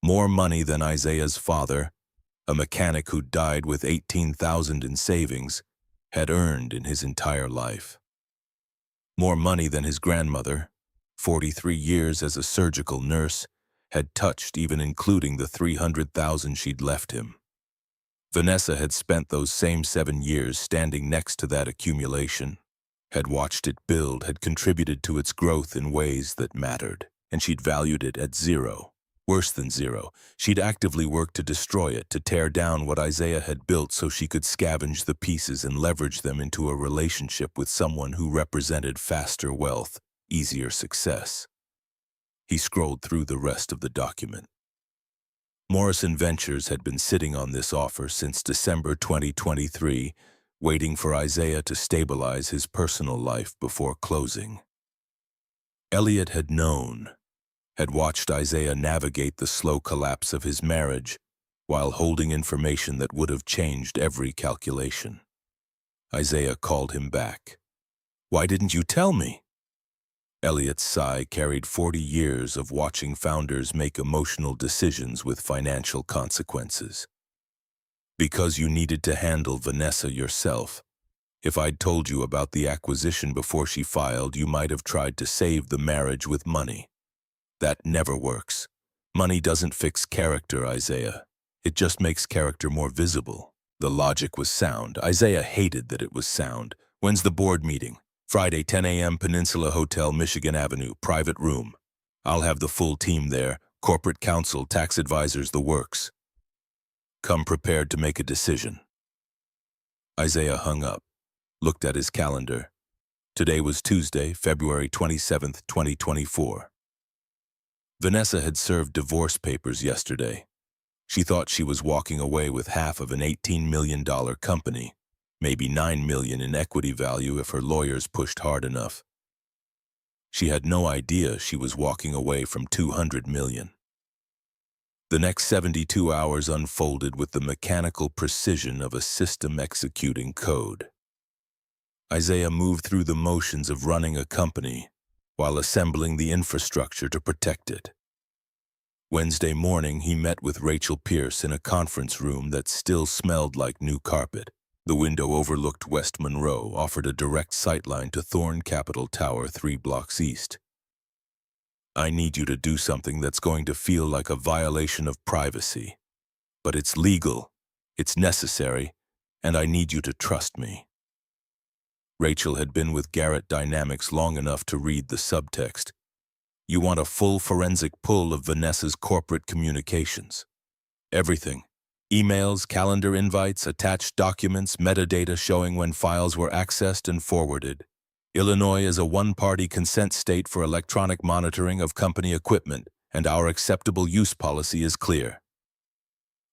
More money than Isaiah's father, a mechanic who died with $18,000 in savings, had earned in his entire life. More money than his grandmother, 43 years as a surgical nurse, had touched, even including the $300,000 she'd left him. Vanessa had spent those same 7 years standing next to that accumulation, had watched it build, had contributed to its growth in ways that mattered, and she'd valued it at zero. Worse than zero, she'd actively worked to destroy it, to tear down what Isaiah had built so she could scavenge the pieces and leverage them into a relationship with someone who represented faster wealth, easier success. He scrolled through the rest of the document. Morrison Ventures had been sitting on this offer since December 2023, waiting for Isaiah to stabilize his personal life before closing. Elliot had known, had watched Isaiah navigate the slow collapse of his marriage while holding information that would have changed every calculation. Isaiah called him back. Why didn't you tell me? Elliot's sigh carried 40 years of watching founders make emotional decisions with financial consequences. Because you needed to handle Vanessa yourself. If I'd told you about the acquisition before she filed, you might have tried to save the marriage with money. That never works. Money doesn't fix character, Isaiah. It just makes character more visible. The logic was sound. Isaiah hated that it was sound. When's the board meeting? Friday, 10 a.m., Peninsula Hotel, Michigan Avenue, private room. I'll have the full team there, corporate counsel, tax advisors, the works. Come prepared to make a decision. Isaiah hung up, looked at his calendar. Today was Tuesday, February 27, 2024. Vanessa had served divorce papers yesterday. She thought she was walking away with half of an $18 million company, maybe $9 million in equity value if her lawyers pushed hard enough. She had no idea she was walking away from $200 million. The next 72 hours unfolded with the mechanical precision of a system executing code. Isaiah moved through the motions of running a company while assembling the infrastructure to protect it. Wednesday morning, he met with Rachel Pierce in a conference room that still smelled like new carpet. The window overlooked West Monroe, offered a direct sightline to Thorn Capital Tower 3 blocks east. I need you to do something that's going to feel like a violation of privacy. But it's legal, it's necessary, and I need you to trust me. Rachel had been with Garrett Dynamics long enough to read the subtext. You want a full forensic pull of Vanessa's corporate communications. Everything. Emails, calendar invites, attached documents, metadata showing when files were accessed and forwarded. Illinois is a one-party consent state for electronic monitoring of company equipment, and our acceptable use policy is clear.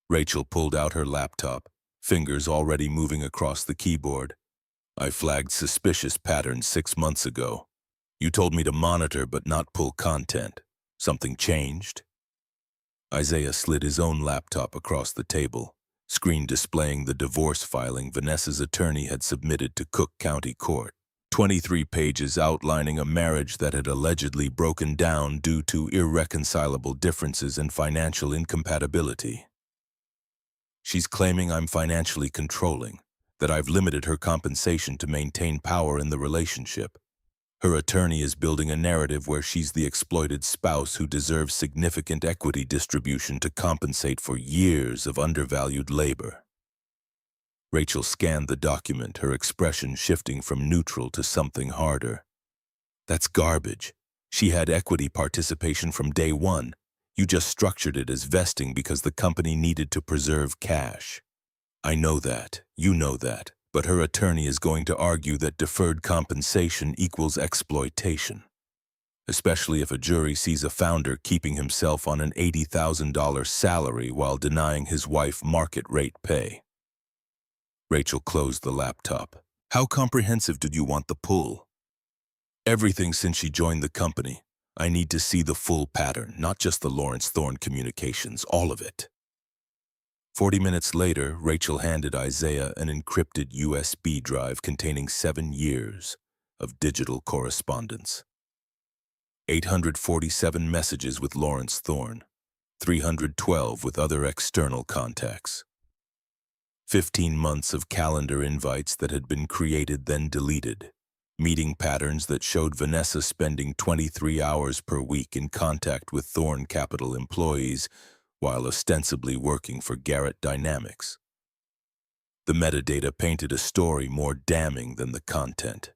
Rachel pulled out her laptop, fingers already moving across the keyboard. I flagged suspicious patterns 6 months ago. You told me to monitor but not pull content. Something changed? Isaiah slid his own laptop across the table, screen displaying the divorce filing Vanessa's attorney had submitted to Cook County Court. 23 pages outlining a marriage that had allegedly broken down due to irreconcilable differences and financial incompatibility. She's claiming I'm financially controlling, that I've limited her compensation to maintain power in the relationship. Her attorney is building a narrative where she's the exploited spouse who deserves significant equity distribution to compensate for years of undervalued labor. Rachel scanned the document, her expression shifting from neutral to something harder. That's garbage. She had equity participation from day one. You just structured it as vesting because the company needed to preserve cash. I know that, you know that, but her attorney is going to argue that deferred compensation equals exploitation, especially if a jury sees a founder keeping himself on an $80,000 salary while denying his wife market-rate pay. Rachel closed the laptop. How comprehensive did you want the pull? Everything since she joined the company. I need to see the full pattern, not just the Lawrence Thorn communications, all of it. 40 minutes later, Rachel handed Isaiah an encrypted USB drive containing 7 years of digital correspondence. 847 messages with Lawrence Thorn, 312 with other external contacts. 15 months of calendar invites that had been created then deleted. Meeting patterns that showed Vanessa spending 23 hours per week in contact with Thorn Capital employees while ostensibly working for Garrett Dynamics. The metadata painted a story more damning than the content.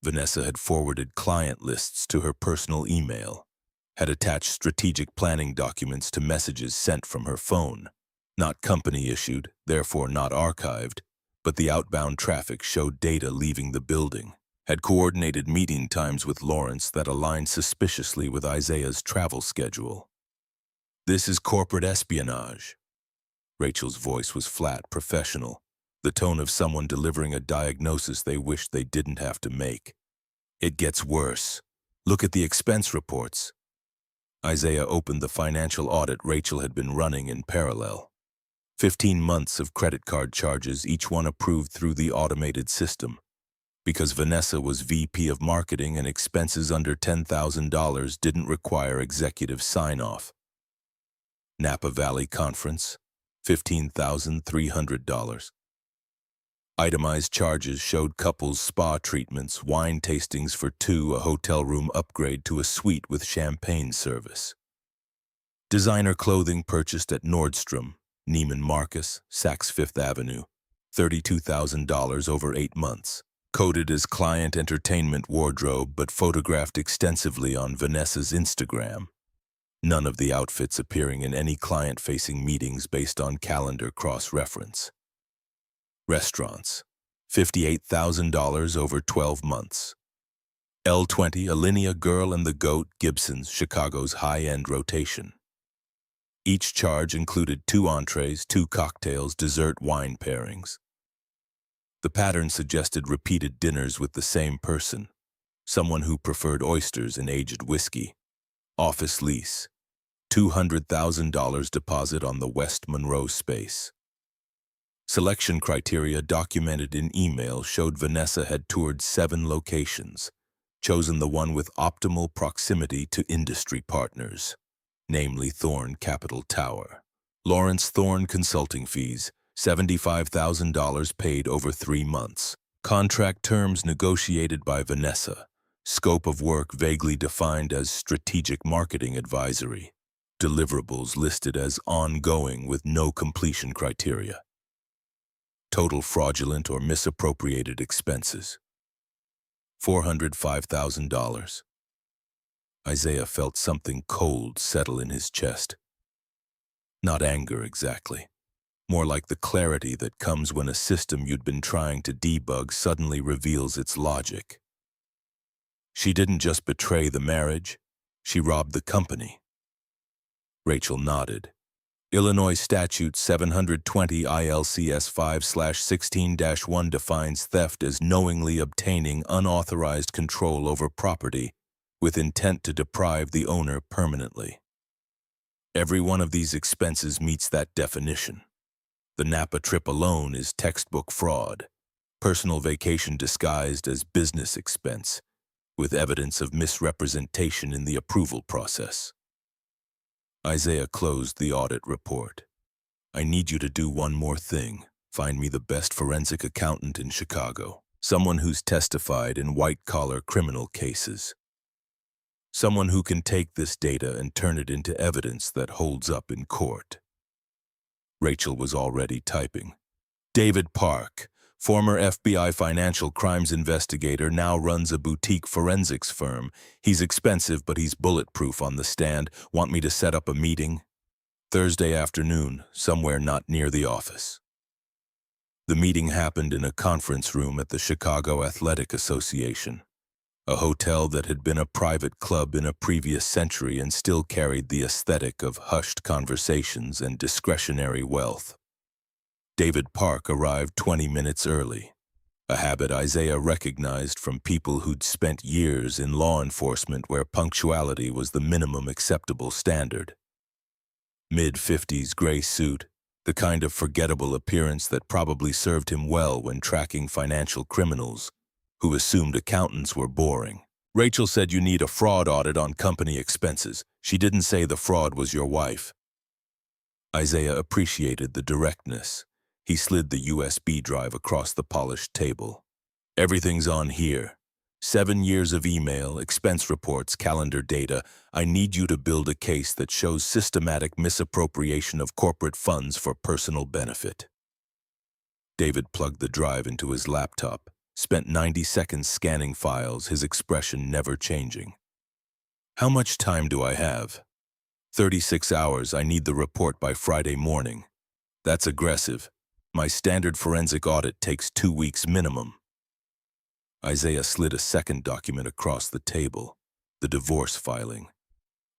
Vanessa had forwarded client lists to her personal email, had attached strategic planning documents to messages sent from her phone, not company-issued, therefore not archived, but the outbound traffic showed data leaving the building, had coordinated meeting times with Lawrence that aligned suspiciously with Isaiah's travel schedule. This is corporate espionage. Rachel's voice was flat, professional, the tone of someone delivering a diagnosis they wished they didn't have to make. It gets worse. Look at the expense reports. Isaiah opened the financial audit Rachel had been running in parallel. 15 months of credit card charges, each one approved through the automated system. Because Vanessa was VP of Marketing and expenses under $10,000 didn't require executive sign-off. Napa Valley Conference, $15,300. Itemized charges showed couples spa treatments, wine tastings for 2, a hotel room upgrade to a suite with champagne service. Designer clothing purchased at Nordstrom, Neiman Marcus, Saks Fifth Avenue, $32,000 over 8 months. Coded as client entertainment wardrobe but photographed extensively on Vanessa's Instagram. None of the outfits appearing in any client-facing meetings based on calendar cross-reference. Restaurants, $58,000 over 12 months. L20, Alinea Girl and the Goat, Gibson's, Chicago's high-end rotation. Each charge included 2 entrees, 2 cocktails, dessert, wine pairings. The pattern suggested repeated dinners with the same person, someone who preferred oysters and aged whiskey. Office lease, $200,000 deposit on the West Monroe space. Selection criteria documented in email showed Vanessa had toured 7 locations, chosen the one with optimal proximity to industry partners, namely Thorne Capital Tower. Lawrence Thorne consulting fees, $75,000 paid over 3 months. Contract terms negotiated by Vanessa. Scope of work vaguely defined as strategic marketing advisory. Deliverables listed as ongoing with no completion criteria. Total fraudulent or misappropriated expenses, $405,000. Isaiah felt something cold settle in his chest. Not anger exactly, more like the clarity that comes when a system you'd been trying to debug suddenly reveals its logic. She didn't just betray the marriage, she robbed the company. Rachel nodded. Illinois Statute 720 ILCS 5/16-1 defines theft as knowingly obtaining unauthorized control over property with intent to deprive the owner permanently. Every one of these expenses meets that definition. The Napa trip alone is textbook fraud, personal vacation disguised as business expense, with evidence of misrepresentation in the approval process. Isaiah closed the audit report. I need you to do one more thing. Find me the best forensic accountant in Chicago. Someone who's testified in white-collar criminal cases. Someone who can take this data and turn it into evidence that holds up in court. Rachel was already typing. David Park, former FBI financial crimes investigator, now runs a boutique forensics firm. He's expensive, but he's bulletproof on the stand. Want me to set up a meeting? Thursday afternoon, somewhere not near the office. The meeting happened in a conference room at the Chicago Athletic Association, a hotel that had been a private club in a previous century and still carried the aesthetic of hushed conversations and discretionary wealth. David Park arrived 20 minutes early, a habit Isaiah recognized from people who'd spent years in law enforcement where punctuality was the minimum acceptable standard. Mid-50s gray suit, the kind of forgettable appearance that probably served him well when tracking financial criminals who assumed accountants were boring. Rachel said you need a fraud audit on company expenses. She didn't say the fraud was your wife. Isaiah appreciated the directness. He slid the USB drive across the polished table. Everything's on here. 7 years of email, expense reports, calendar data. I need you to build a case that shows systematic misappropriation of corporate funds for personal benefit. David plugged the drive into his laptop, spent 90 seconds scanning files, his expression never changing. How much time do I have? 36 hours. I need the report by Friday morning. That's aggressive. My standard forensic audit takes 2 weeks minimum. Isaiah slid a second document across the table, the divorce filing.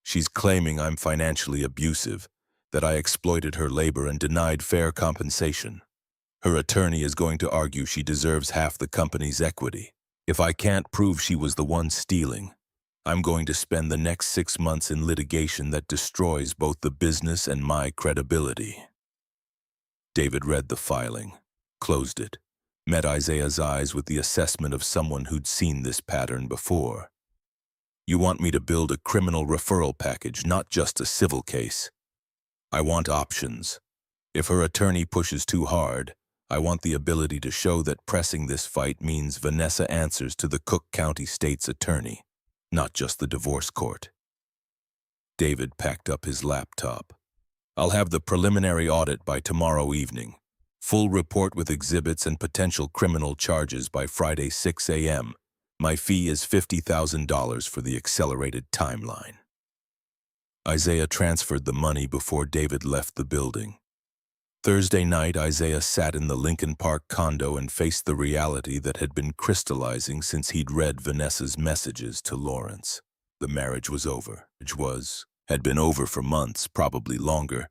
She's claiming I'm financially abusive, that I exploited her labor and denied fair compensation. Her attorney is going to argue she deserves half the company's equity. If I can't prove she was the one stealing, I'm going to spend the next 6 months in litigation that destroys both the business and my credibility. David read the filing, closed it, met Isaiah's eyes with the assessment of someone who'd seen this pattern before. You want me to build a criminal referral package, not just a civil case. I want options. If her attorney pushes too hard, I want the ability to show that pressing this fight means Vanessa answers to the Cook County State's attorney, not just the divorce court. David packed up his laptop. I'll have the preliminary audit by tomorrow evening. Full report with exhibits and potential criminal charges by Friday 6 a.m. My fee is $50,000 for the accelerated timeline. Isaiah transferred the money before David left the building. Thursday night, Isaiah sat in the Lincoln Park condo and faced the reality that had been crystallizing since he'd read Vanessa's messages to Lawrence. The marriage was over. Had been over for months, probably longer.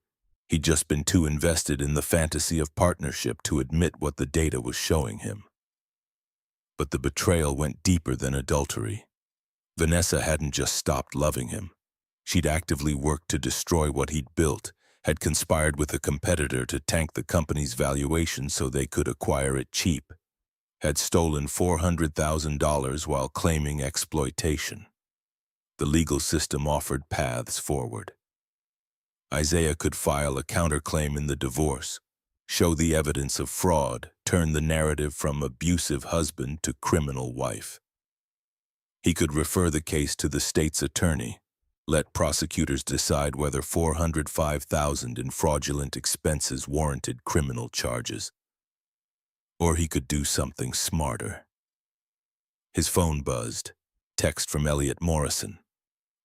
He'd just been too invested in the fantasy of partnership to admit what the data was showing him. But the betrayal went deeper than adultery. Vanessa hadn't just stopped loving him. She'd actively worked to destroy what he'd built, had conspired with a competitor to tank the company's valuation so they could acquire it cheap, had stolen $400,000 while claiming exploitation. The legal system offered paths forward. Isaiah could file a counterclaim in the divorce, show the evidence of fraud, turn the narrative from abusive husband to criminal wife. He could refer the case to the state's attorney, let prosecutors decide whether $405,000 in fraudulent expenses warranted criminal charges. Or he could do something smarter. His phone buzzed. Text from Elliot Morrison.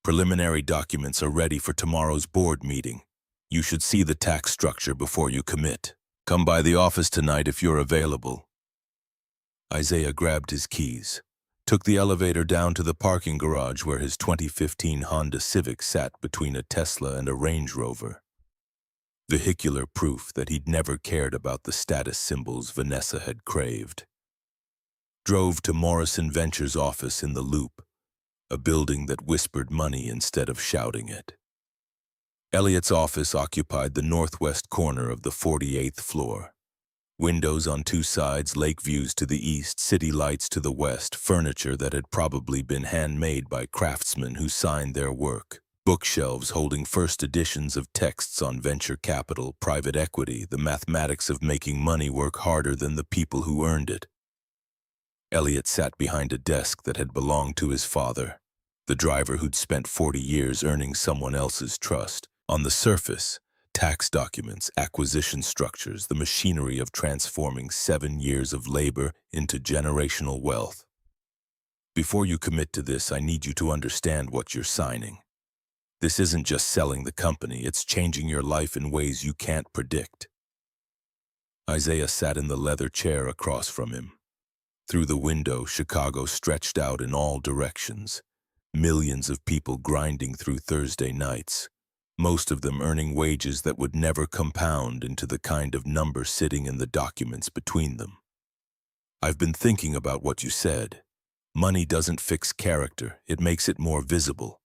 Preliminary documents are ready for tomorrow's board meeting. You should see the tax structure before you commit. Come by the office tonight if you're available. Isaiah grabbed his keys, took the elevator down to the parking garage where his 2015 Honda Civic sat between a Tesla and a Range Rover. Vehicular proof that he'd never cared about the status symbols Vanessa had craved. Drove to Morrison Ventures' office in the Loop, a building that whispered money instead of shouting it. Elliot's office occupied the northwest corner of the 48th floor. Windows on two sides, lake views to the east, city lights to the west, furniture that had probably been handmade by craftsmen who signed their work. Bookshelves holding first editions of texts on venture capital, private equity, the mathematics of making money work harder than the people who earned it. Elliot sat behind a desk that had belonged to his father, the driver who'd spent 40 years earning someone else's trust. On the surface, tax documents, acquisition structures, the machinery of transforming 7 years of labor into generational wealth. Before you commit to this, I need you to understand what you're signing. This isn't just selling the company, it's changing your life in ways you can't predict. Isaiah sat in the leather chair across from him. Through the window, Chicago stretched out in all directions. Millions of people grinding through Thursday nights, most of them earning wages that would never compound into the kind of number sitting in the documents between them. I've been thinking about what you said. Money doesn't fix character, it makes it more visible.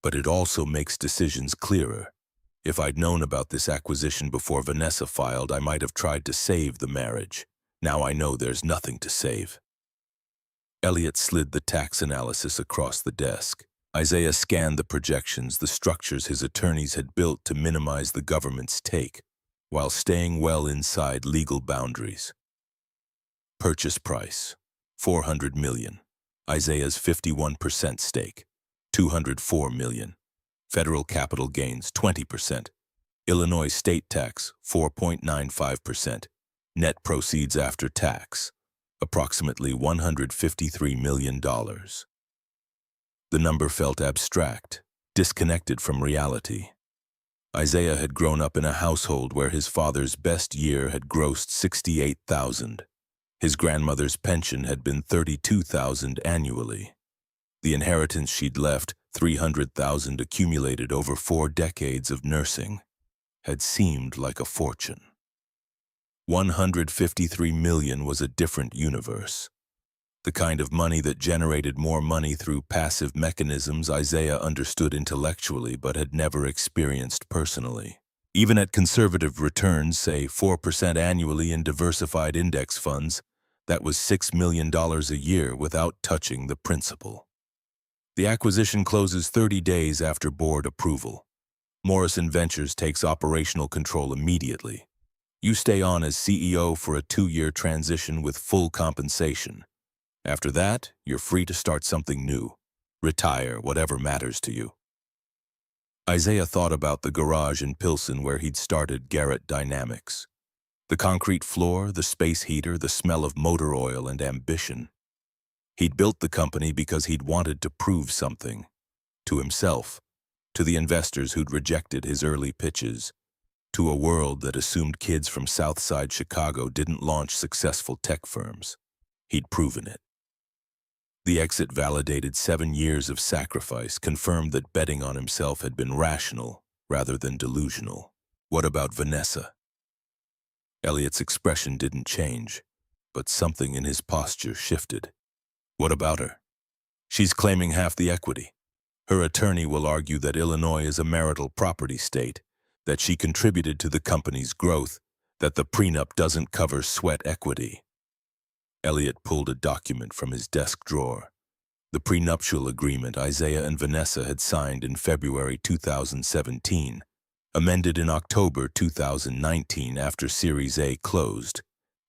But it also makes decisions clearer. If I'd known about this acquisition before Vanessa filed, I might have tried to save the marriage. Now I know there's nothing to save. Elliot slid the tax analysis across the desk. Isaiah scanned the projections, the structures his attorneys had built to minimize the government's take, while staying well inside legal boundaries. Purchase price, $400 million. Isaiah's 51% stake, $204 million. Federal capital gains, 20%. Illinois state tax, 4.95%. Net proceeds after tax, approximately $153 million. The number felt abstract, disconnected from reality. Isaiah had grown up in a household where his father's best year had grossed $68,000. His grandmother's pension had been $32,000 annually. The inheritance she'd left, $300,000 accumulated over 4 decades of nursing, had seemed like a fortune. $153 million was a different universe. The kind of money that generated more money through passive mechanisms Isaiah understood intellectually but had never experienced personally. Even at conservative returns, say 4% annually in diversified index funds, that was $6 million a year without touching the principal. The acquisition closes 30 days after board approval. Morrison Ventures takes operational control immediately. You stay on as CEO for a 2-year transition with full compensation. After that, you're free to start something new. Retire, whatever matters to you. Isaiah thought about the garage in Pilsen where he'd started Garrett Dynamics. The concrete floor, the space heater, the smell of motor oil and ambition. He'd built the company because he'd wanted to prove something. To himself, to the investors who'd rejected his early pitches, to a world that assumed kids from Southside Chicago didn't launch successful tech firms. He'd proven it. The exit validated 7 years of sacrifice, confirmed that betting on himself had been rational rather than delusional. What about Vanessa? Elliot's expression didn't change, but something in his posture shifted. What about her? She's claiming half the equity. Her attorney will argue that Illinois is a marital property state, that she contributed to the company's growth, that the prenup doesn't cover sweat equity. Elliot pulled a document from his desk drawer. The prenuptial agreement Isaiah and Vanessa had signed in February 2017, amended in October 2019 after Series A closed,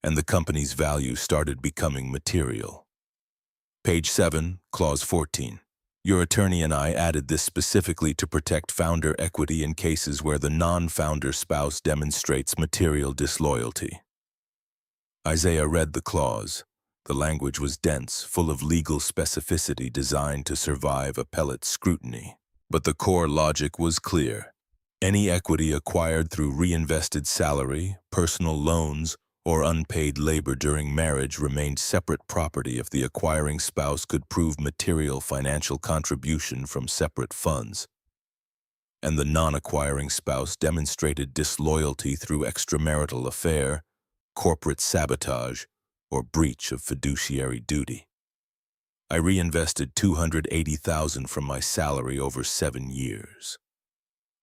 and the company's value started becoming material. Page 7, Clause 14. Your attorney and I added this specifically to protect founder equity in cases where the non-founder spouse demonstrates material disloyalty. Isaiah read the clause. The language was dense, full of legal specificity designed to survive appellate scrutiny. But the core logic was clear. Any equity acquired through reinvested salary, personal loans, or unpaid labor during marriage remained separate property if the acquiring spouse could prove material financial contribution from separate funds, and the non-acquiring spouse demonstrated disloyalty through extramarital affair, corporate sabotage, or breach of fiduciary duty. I reinvested $280,000 from my salary over 7 years.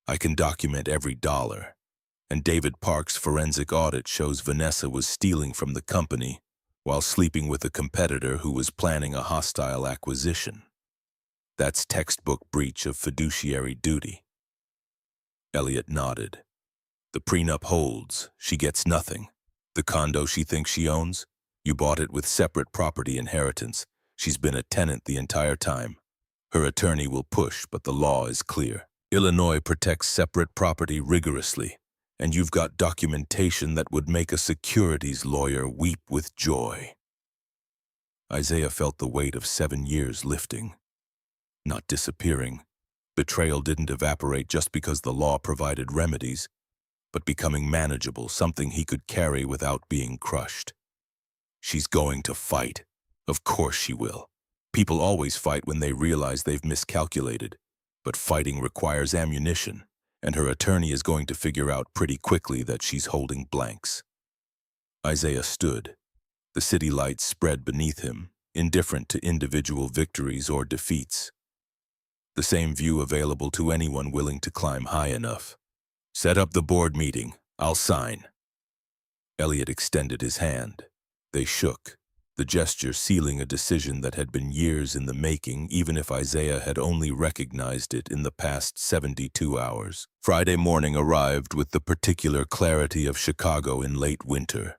I can document every dollar. And David Park's forensic audit shows Vanessa was stealing from the company while sleeping with a competitor who was planning a hostile acquisition. That's textbook breach of fiduciary duty. Elliot nodded. The prenup holds. She gets nothing. The condo she thinks she owns? You bought it with separate property inheritance. She's been a tenant the entire time. Her attorney will push, but the law is clear. Illinois protects separate property rigorously, and you've got documentation that would make a securities lawyer weep with joy. Isaiah felt the weight of 7 years lifting, not disappearing. Betrayal didn't evaporate just because the law provided remedies, but becoming manageable, something he could carry without being crushed. She's going to fight. Of course she will. People always fight when they realize they've miscalculated, but fighting requires ammunition, and her attorney is going to figure out pretty quickly that she's holding blanks. Isaiah stood. The city lights spread beneath him, indifferent to individual victories or defeats. The same view available to anyone willing to climb high enough. Set up the board meeting. I'll sign. Elliot extended his hand. They shook, the gesture sealing a decision that had been years in the making, even if Isaiah had only recognized it in the past 72 hours. Friday morning arrived with the particular clarity of Chicago in late winter,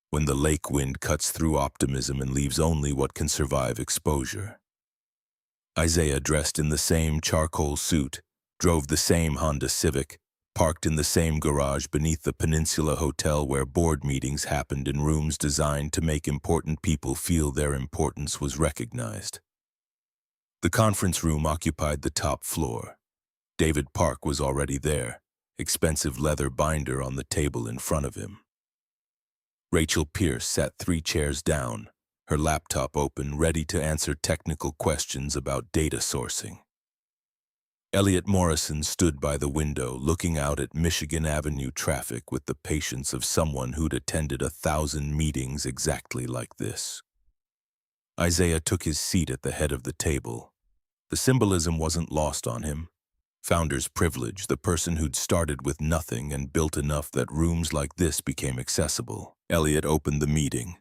when the lake wind cuts through optimism and leaves only what can survive exposure. Isaiah, dressed in the same charcoal suit, drove the same Honda Civic, parked in the same garage beneath the Peninsula Hotel where board meetings happened in rooms designed to make important people feel their importance was recognized. The conference room occupied the top floor. David Park was already there, expensive leather binder on the table in front of him. Rachel Pierce sat 3 chairs down, her laptop open, ready to answer technical questions about data sourcing. Elliot Morrison stood by the window, looking out at Michigan Avenue traffic with the patience of someone who'd attended 1,000 meetings exactly like this. Isaiah took his seat at the head of the table. The symbolism wasn't lost on him. Founder's privilege, the person who'd started with nothing and built enough that rooms like this became accessible. Elliot opened the meeting.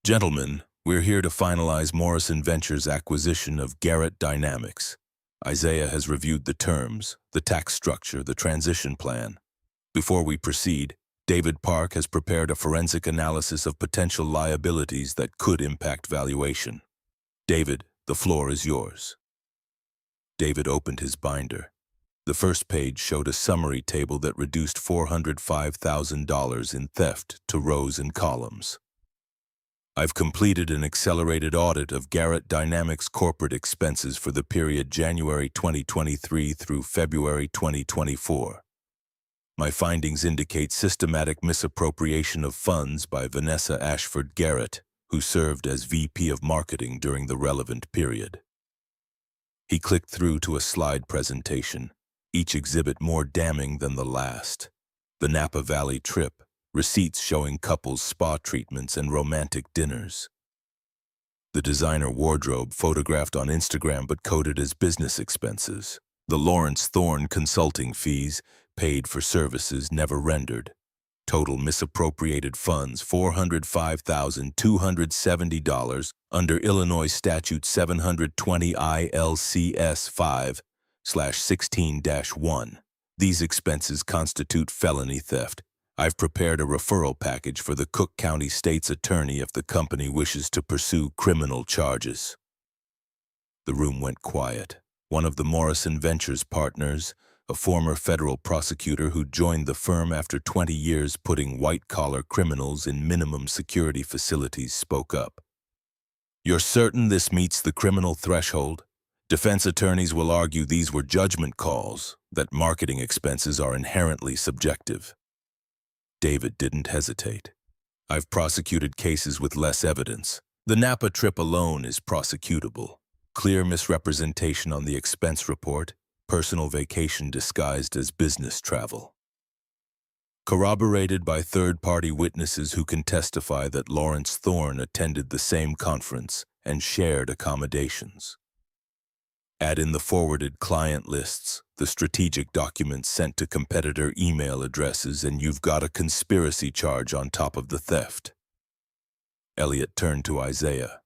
Gentlemen, we're here to finalize Morrison Ventures' acquisition of Garrett Dynamics. Isaiah has reviewed the terms, the tax structure, the transition plan. Before we proceed, David Park has prepared a forensic analysis of potential liabilities that could impact valuation. David, the floor is yours. David opened his binder. The first page showed a summary table that reduced $405,000 in theft to rows and columns. I've completed an accelerated audit of Garrett Dynamics corporate expenses for the period January 2023 through February 2024. My findings indicate systematic misappropriation of funds by Vanessa Ashford Garrett, who served as VP of Marketing during the relevant period. He clicked through to a slide presentation, each exhibit more damning than the last. The Napa Valley trip, receipts showing couples' spa treatments and romantic dinners. The designer wardrobe photographed on Instagram but coded as business expenses. The Lawrence Thorne consulting fees paid for services never rendered. Total misappropriated funds $405,270 under Illinois Statute 720 ILCS 5/16-1. These expenses constitute felony theft. I've prepared a referral package for the Cook County State's attorney if the company wishes to pursue criminal charges. The room went quiet. One of the Morrison Ventures partners, a former federal prosecutor who joined the firm after 20 years putting white-collar criminals in minimum security facilities, spoke up. "You're certain this meets the criminal threshold? Defense attorneys will argue these were judgment calls, that marketing expenses are inherently subjective." David didn't hesitate. "I've prosecuted cases with less evidence. The Napa trip alone is prosecutable. Clear misrepresentation on the expense report, personal vacation disguised as business travel. Corroborated by third-party witnesses who can testify that Lawrence Thorne attended the same conference and shared accommodations. Add in the forwarded client lists, the strategic documents sent to competitor email addresses, and you've got a conspiracy charge on top of the theft." Elliot turned to Isaiah.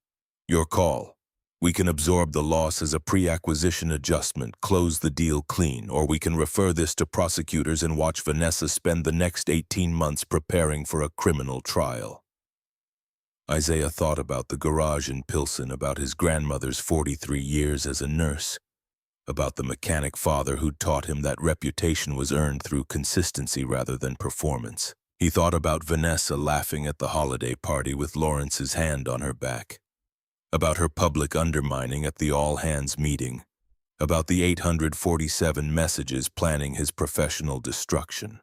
"Your call. We can absorb the loss as a pre-acquisition adjustment, close the deal clean, or we can refer this to prosecutors and watch Vanessa spend the next 18 months preparing for a criminal trial." Isaiah thought about the garage in Pilsen, about his grandmother's 43 years as a nurse, about the mechanic father who taught him that reputation was earned through consistency rather than performance. He thought about Vanessa laughing at the holiday party with Lawrence's hand on her back, about her public undermining at the all-hands meeting, about the 847 messages planning his professional destruction.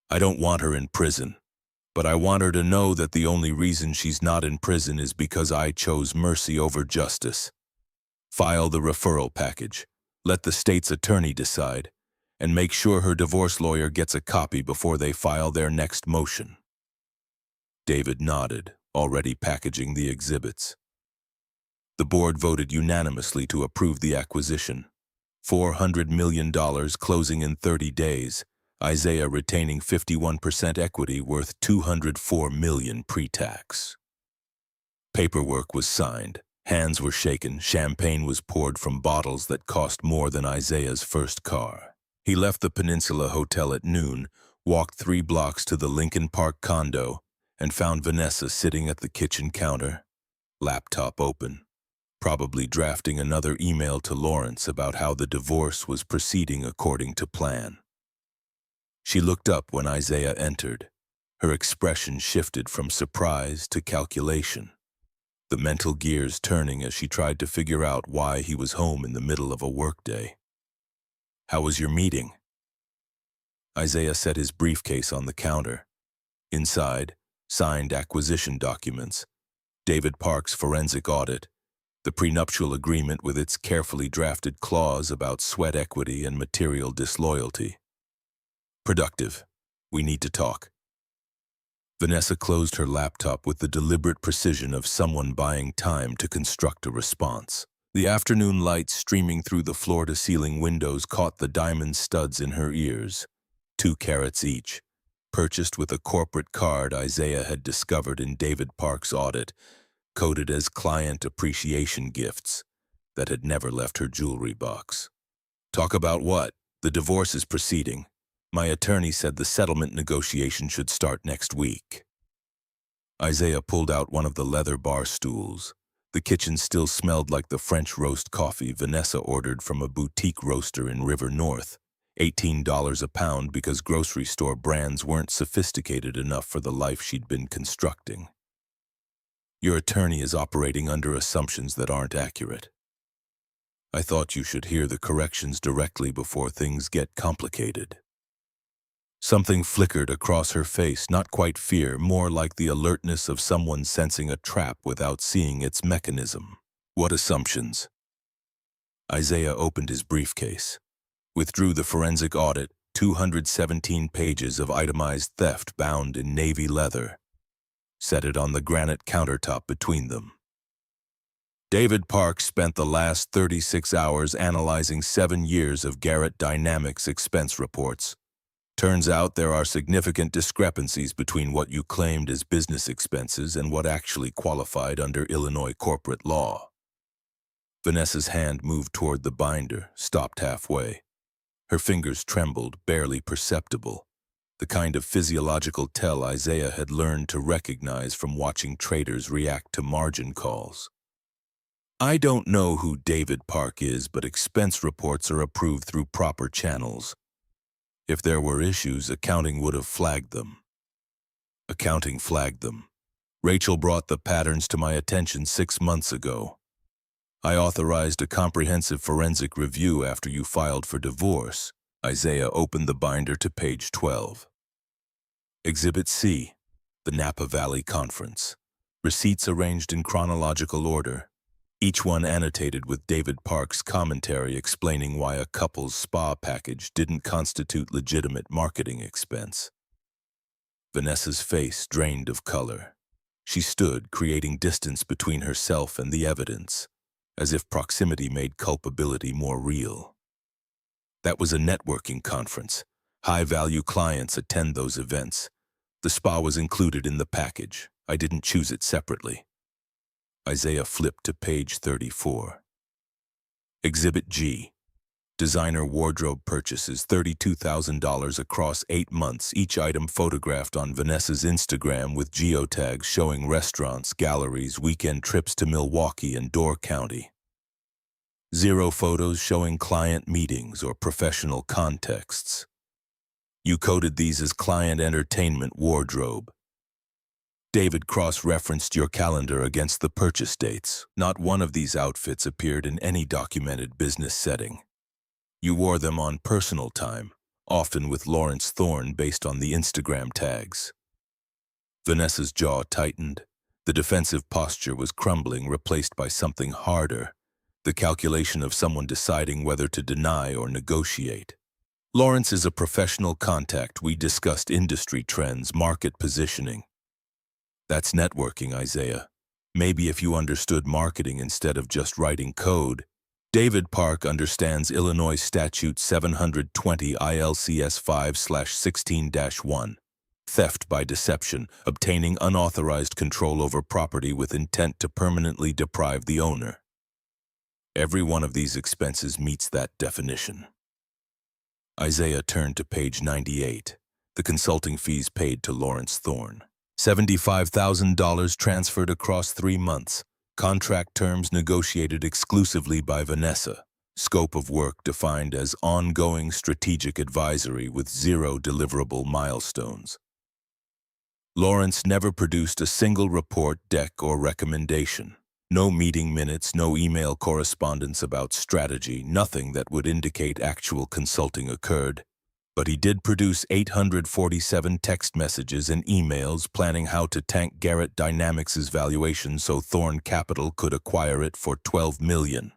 "I don't want her in prison, but I want her to know that the only reason she's not in prison is because I chose mercy over justice. File the referral package, let the state's attorney decide, and make sure her divorce lawyer gets a copy before they file their next motion." David nodded, already packaging the exhibits. The board voted unanimously to approve the acquisition. $400 million closing in 30 days. Isaiah retaining 51% equity worth $204 million pre-tax. Paperwork was signed, hands were shaken, champagne was poured from bottles that cost more than Isaiah's first car. He left the Peninsula Hotel at noon, walked 3 blocks to the Lincoln Park condo, and found Vanessa sitting at the kitchen counter, laptop open, probably drafting another email to Lawrence about how the divorce was proceeding according to plan. She looked up when Isaiah entered. Her expression shifted from surprise to calculation, the mental gears turning as she tried to figure out why he was home in the middle of a workday. "How was your meeting?" Isaiah set his briefcase on the counter. Inside, signed acquisition documents, David Park's forensic audit, the prenuptial agreement with its carefully drafted clause about sweat equity and material disloyalty. "Productive. We need to talk." Vanessa closed her laptop with the deliberate precision of someone buying time to construct a response. The afternoon light streaming through the floor-to-ceiling windows caught the diamond studs in her ears, 2 carats each, purchased with a corporate card Isaiah had discovered in David Park's audit, coded as client appreciation gifts, that had never left her jewelry box. "Talk about what? The divorce is proceeding. My attorney said the settlement negotiation should start next week." Isaiah pulled out one of the leather bar stools. The kitchen still smelled like the French roast coffee Vanessa ordered from a boutique roaster in River North, $18 a pound because grocery store brands weren't sophisticated enough for the life she'd been constructing. "Your attorney is operating under assumptions that aren't accurate. I thought you should hear the corrections directly before things get complicated." Something flickered across her face, not quite fear, more like the alertness of someone sensing a trap without seeing its mechanism. "What assumptions?" Isaiah opened his briefcase, withdrew the forensic audit, 217 pages of itemized theft bound in navy leather, set it on the granite countertop between them. David Park spent the last 36 hours analyzing 7 years of Garrett Dynamics expense reports. Turns out there are significant discrepancies between what you claimed as business expenses and what actually qualified under Illinois corporate law. Vanessa's hand moved toward the binder, stopped halfway. Her fingers trembled, barely perceptible, the kind of physiological tell Isaiah had learned to recognize from watching traders react to margin calls. I don't know who David Park is, but expense reports are approved through proper channels. If there were issues, accounting would have flagged them. Accounting flagged them. Rachel brought the patterns to my attention 6 months ago. I authorized a comprehensive forensic review after you filed for divorce. Isaiah opened the binder to page 12. Exhibit C, the Napa Valley Conference. Receipts arranged in chronological order, each one annotated with David Park's commentary explaining why a couple's spa package didn't constitute legitimate marketing expense. Vanessa's face drained of color. She stood, creating distance between herself and the evidence, as if proximity made culpability more real. That was a networking conference. High-value clients attend those events. The spa was included in the package. I didn't choose it separately. Isaiah flipped to page 34. Exhibit G. Designer wardrobe purchases $32,000 across 8 months, each item photographed on Vanessa's Instagram with geotags showing restaurants, galleries, weekend trips to Milwaukee and Door County. 0 photos showing client meetings or professional contexts. You coded these as client entertainment wardrobe. David cross-referenced your calendar against the purchase dates. Not one of these outfits appeared in any documented business setting. You wore them on personal time, often with Lawrence Thorne based on the Instagram tags. Vanessa's jaw tightened. The defensive posture was crumbling, replaced by something harder, the calculation of someone deciding whether to deny or negotiate. Lawrence is a professional contact. We discussed industry trends, market positioning. That's networking, Isaiah. Maybe if you understood marketing instead of just writing code. David Park understands Illinois Statute 720 ILCS 5/16-1. Theft by deception, obtaining unauthorized control over property with intent to permanently deprive the owner. Every one of these expenses meets that definition. Isaiah turned to page 98, the consulting fees paid to Lawrence Thorne. $75,000 transferred across 3 months. Contract terms negotiated exclusively by Vanessa. Scope of work defined as ongoing strategic advisory with 0 deliverable milestones. Lawrence never produced a single report, deck, or recommendation. No meeting minutes, no email correspondence about strategy, nothing that would indicate actual consulting occurred. But he did produce 847 text messages and emails planning how to tank Garrett Dynamics' valuation so Thorne Capital could acquire it for $12 million.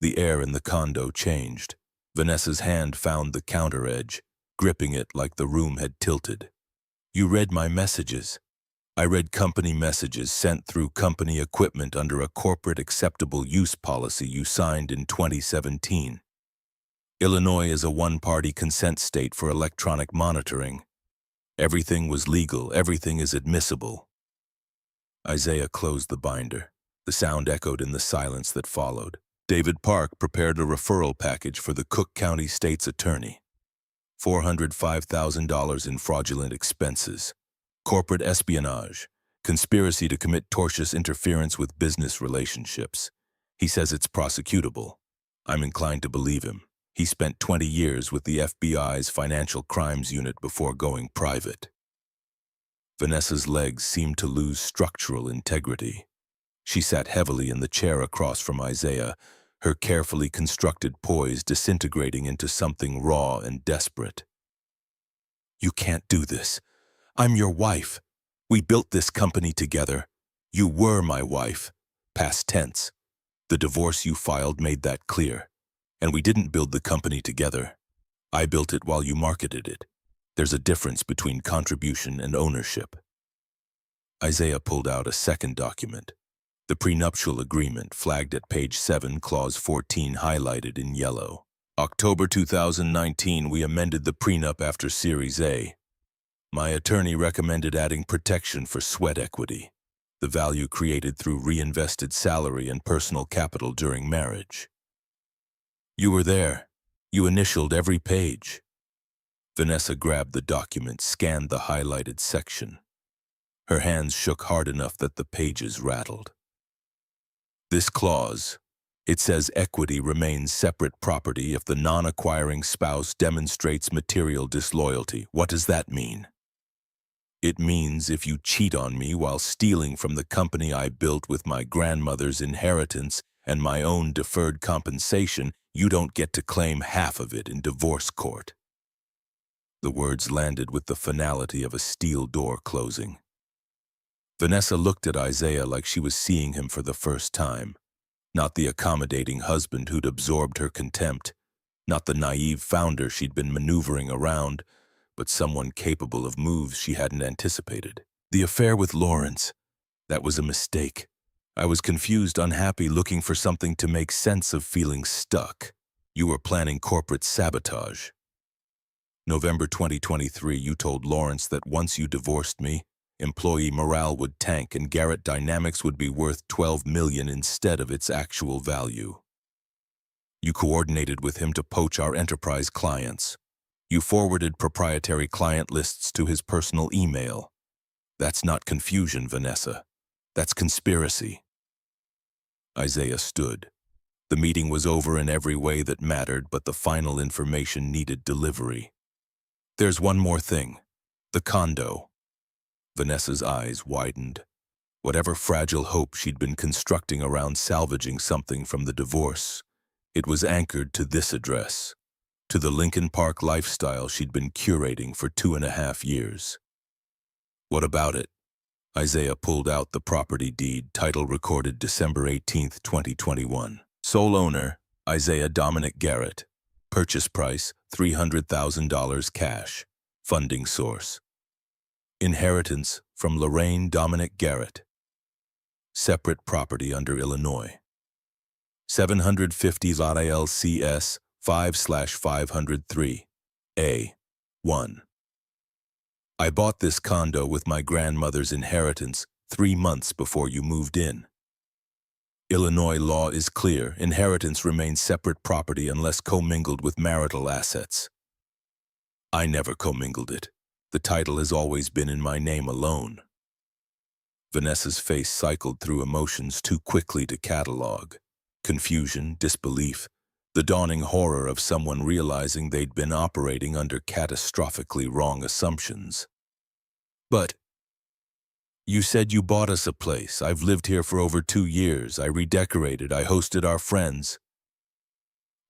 The air in the condo changed. Vanessa's hand found the counter edge, gripping it like the room had tilted. You read my messages. I read company messages sent through company equipment under a corporate acceptable use policy you signed in 2017. Illinois is a one-party consent state for electronic monitoring. Everything was legal, everything is admissible. Isaiah closed the binder. The sound echoed in the silence that followed. David Park prepared a referral package for the Cook County State's attorney. $405,000 in fraudulent expenses. Corporate espionage. Conspiracy to commit tortious interference with business relationships. He says it's prosecutable. I'm inclined to believe him. He spent 20 years with the FBI's Financial Crimes Unit before going private. Vanessa's legs seemed to lose structural integrity. She sat heavily in the chair across from Isaiah, her carefully constructed poise disintegrating into something raw and desperate. You can't do this. I'm your wife. We built this company together. You were my wife. Past tense. The divorce you filed made that clear. And we didn't build the company together. I built it while you marketed it. There's a difference between contribution and ownership. Isaiah pulled out a second document. The prenuptial agreement flagged at page 7, clause 14 highlighted in yellow. October 2019, we amended the prenup after Series A. My attorney recommended adding protection for sweat equity, the value created through reinvested salary and personal capital during marriage. You were there. You initialed every page. Vanessa grabbed the document, scanned the highlighted section. Her hands shook hard enough that the pages rattled. This clause, it says equity remains separate property if the non-acquiring spouse demonstrates material disloyalty. What does that mean? It means if you cheat on me while stealing from the company I built with my grandmother's inheritance and my own deferred compensation, you don't get to claim half of it in divorce court. The words landed with the finality of a steel door closing. Vanessa looked at Isaiah like she was seeing him for the first time. Not the accommodating husband who'd absorbed her contempt, not the naive founder she'd been maneuvering around, but someone capable of moves she hadn't anticipated. The affair with Lawrence, that was a mistake. I was confused, unhappy, looking for something to make sense of feeling stuck. You were planning corporate sabotage. November 2023, you told Lawrence that once you divorced me, employee morale would tank and Garrett Dynamics would be worth $12 million instead of its actual value. You coordinated with him to poach our enterprise clients. You forwarded proprietary client lists to his personal email. That's not confusion, Vanessa. That's conspiracy. Isaiah stood. The meeting was over in every way that mattered, but the final information needed delivery. There's one more thing. The condo. Vanessa's eyes widened. Whatever fragile hope she'd been constructing around salvaging something from the divorce, it was anchored to this address, to the Lincoln Park lifestyle she'd been curating for 2.5 years. What about it? Isaiah pulled out the property deed, title recorded December 18, 2021. Sole owner, Isaiah Dominic Garrett. Purchase price, $300,000 cash. Funding source. Inheritance from Lorraine Dominic Garrett. Separate property under Illinois. 750 Lot LCS 5/503. A1. I bought this condo with my grandmother's inheritance 3 months before you moved in. Illinois law is clear. Inheritance remains separate property unless commingled with marital assets. I never commingled it. The title has always been in my name alone. Vanessa's face cycled through emotions too quickly to catalog. Confusion, disbelief, the dawning horror of someone realizing they'd been operating under catastrophically wrong assumptions. But you said you bought us a place. I've lived here for over 2 years. I redecorated. I hosted our friends.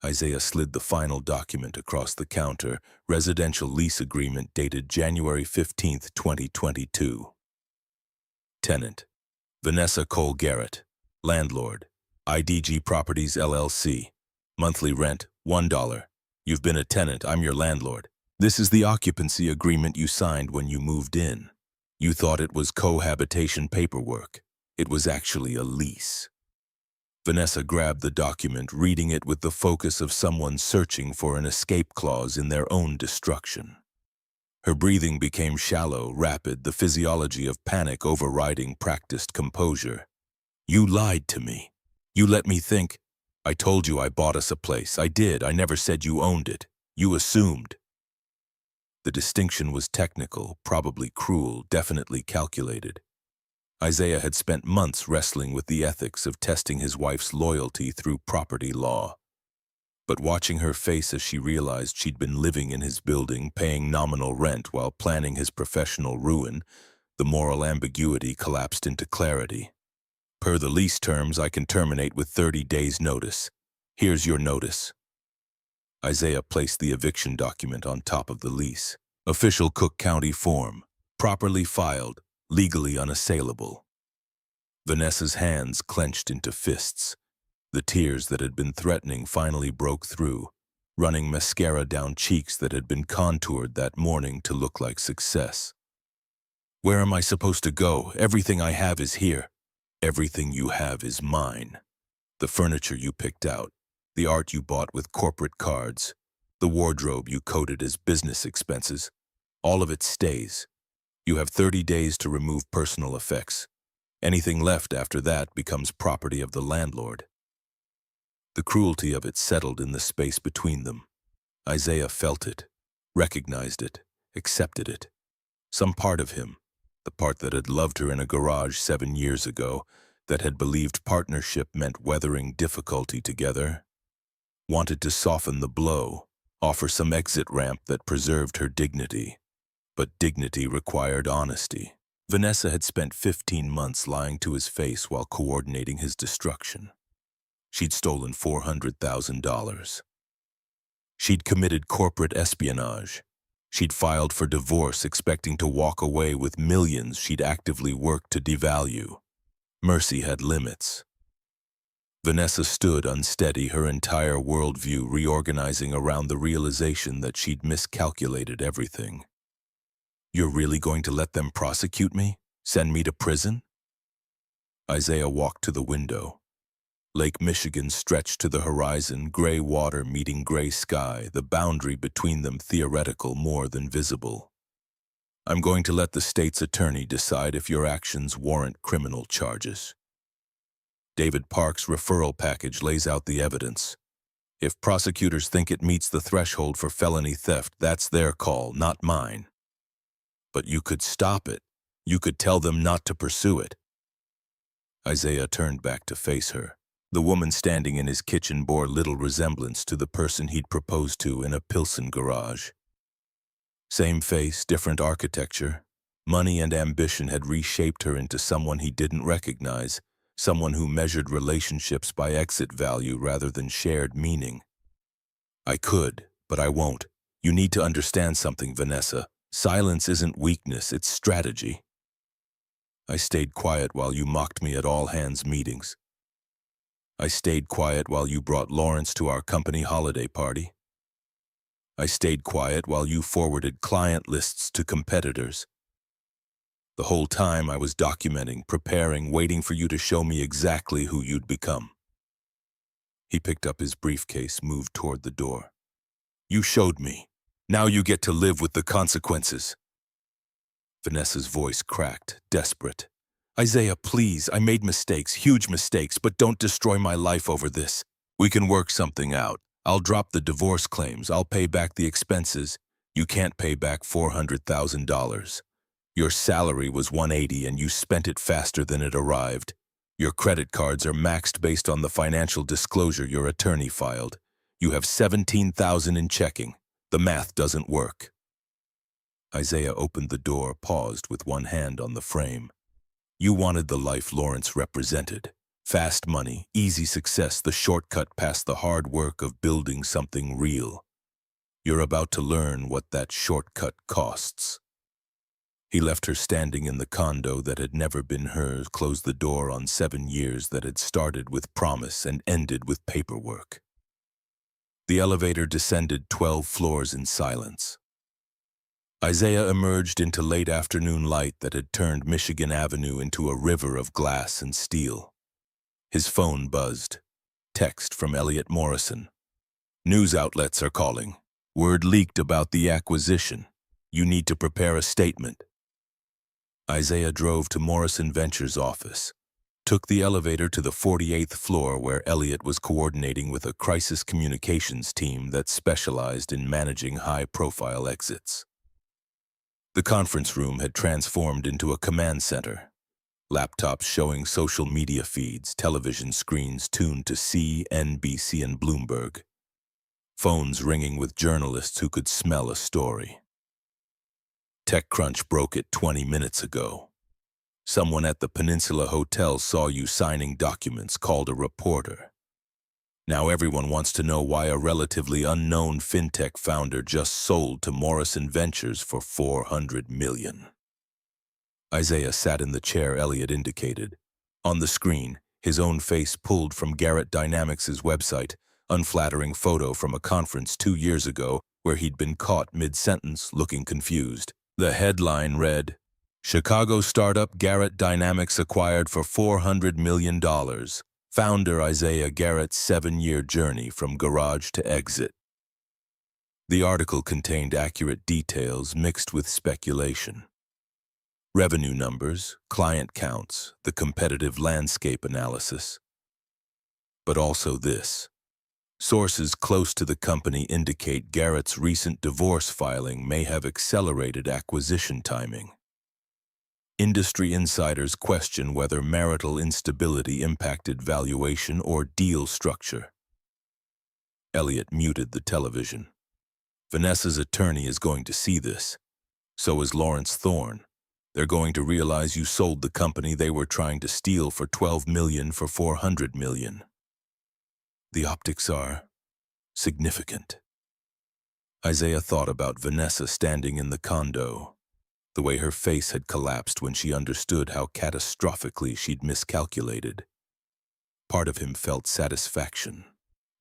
Isaiah slid the final document across the counter, residential lease agreement dated January 15, 2022. Tenant, Vanessa Cole Garrett. Landlord, IDG Properties LLC. Monthly rent, $1. You've been a tenant, I'm your landlord. This is the occupancy agreement you signed when you moved in. You thought it was cohabitation paperwork. It was actually a lease. Vanessa grabbed the document, reading it with the focus of someone searching for an escape clause in their own destruction. Her breathing became shallow, rapid, the physiology of panic overriding practiced composure. You lied to me. You let me think. I told you I bought us a place. I did. I never said you owned it. You assumed. The distinction was technical, probably cruel, definitely calculated. Isaiah had spent months wrestling with the ethics of testing his wife's loyalty through property law. But watching her face as she realized she'd been living in his building, paying nominal rent while planning his professional ruin, the moral ambiguity collapsed into clarity. Per the lease terms, I can terminate with 30 days' notice. Here's your notice. Isaiah placed the eviction document on top of the lease. Official Cook County form, properly filed, legally unassailable. Vanessa's hands clenched into fists. The tears that had been threatening finally broke through, running mascara down cheeks that had been contoured that morning to look like success. Where am I supposed to go? Everything I have is here. Everything you have is mine. The furniture you picked out, the art you bought with corporate cards, the wardrobe you coded as business expenses, all of it stays. You have 30 days to remove personal effects. Anything left after that becomes property of the landlord. The cruelty of it settled in the space between them. Isaiah felt it, recognized it, accepted it. Some part of him, the part that had loved her in a garage 7 years ago, that had believed partnership meant weathering difficulty together, wanted to soften the blow, offer some exit ramp that preserved her dignity. But dignity required honesty. Vanessa had spent 15 months lying to his face while coordinating his destruction. She'd stolen $400,000. She'd committed corporate espionage. She'd filed for divorce expecting to walk away with millions she'd actively worked to devalue. Mercy had limits. Vanessa stood unsteady, her entire worldview reorganizing around the realization that she'd miscalculated everything. You're really going to let them prosecute me? Send me to prison? Isaiah walked to the window. Lake Michigan stretched to the horizon, gray water meeting gray sky, the boundary between them theoretical more than visible. I'm going to let the state's attorney decide if your actions warrant criminal charges. David Park's referral package lays out the evidence. If prosecutors think it meets the threshold for felony theft, that's their call, not mine. But you could stop it. You could tell them not to pursue it. Isaiah turned back to face her. The woman standing in his kitchen bore little resemblance to the person he'd proposed to in a Pilsen garage. Same face, different architecture. Money and ambition had reshaped her into someone he didn't recognize, someone who measured relationships by exit value rather than shared meaning. I could, but I won't. You need to understand something, Vanessa. Silence isn't weakness, it's strategy. I stayed quiet while you mocked me at all-hands meetings. I stayed quiet while you brought Lawrence to our company holiday party. I stayed quiet while you forwarded client lists to competitors. The whole time I was documenting, preparing, waiting for you to show me exactly who you'd become. He picked up his briefcase, moved toward the door. You showed me. Now you get to live with the consequences. Vanessa's voice cracked, desperate. Isaiah, please, I made mistakes, huge mistakes, but don't destroy my life over this. We can work something out. I'll drop the divorce claims. I'll pay back the expenses. You can't pay back $400,000. Your salary was $180 and you spent it faster than it arrived. Your credit cards are maxed based on the financial disclosure your attorney filed. You have $17,000 in checking. The math doesn't work. Isaiah opened the door, paused with one hand on the frame. You wanted the life Lawrence represented. Fast money, easy success, the shortcut past the hard work of building something real. You're about to learn what that shortcut costs. He left her standing in the condo that had never been hers, closed the door on 7 years that had started with promise and ended with paperwork. The elevator descended 12 floors in silence. Isaiah emerged into late afternoon light that had turned Michigan Avenue into a river of glass and steel. His phone buzzed. Text from Elliot Morrison. News outlets are calling. Word leaked about the acquisition. You need to prepare a statement. Isaiah drove to Morrison Ventures' office, took the elevator to the 48th floor where Elliot was coordinating with a crisis communications team that specialized in managing high-profile exits. The conference room had transformed into a command center. Laptops showing social media feeds, television screens tuned to CNBC and Bloomberg. Phones ringing with journalists who could smell a story. TechCrunch broke it 20 minutes ago. Someone at the Peninsula Hotel saw you signing documents, called a reporter. Now everyone wants to know why a relatively unknown fintech founder just sold to Morrison Ventures for $400 million. Isaiah sat in the chair Elliot indicated. On the screen, his own face pulled from Garrett Dynamics' website, unflattering photo from a conference 2 years ago where he'd been caught mid-sentence looking confused. The headline read, Chicago startup Garrett Dynamics acquired for $400 million. Founder Isaiah Garrett's 7-year journey from garage to exit. The article contained accurate details mixed with speculation. Revenue numbers, client counts, the competitive landscape analysis. But also this. Sources close to the company indicate Garrett's recent divorce filing may have accelerated acquisition timing. Industry insiders question whether marital instability impacted valuation or deal structure. Elliot muted the television. Vanessa's attorney is going to see this. So is Lawrence Thorne. They're going to realize you sold the company they were trying to steal for $12 million for $400 million. The optics are significant. Isaiah thought about Vanessa standing in the condo, the way her face had collapsed when she understood how catastrophically she'd miscalculated. Part of him felt satisfaction,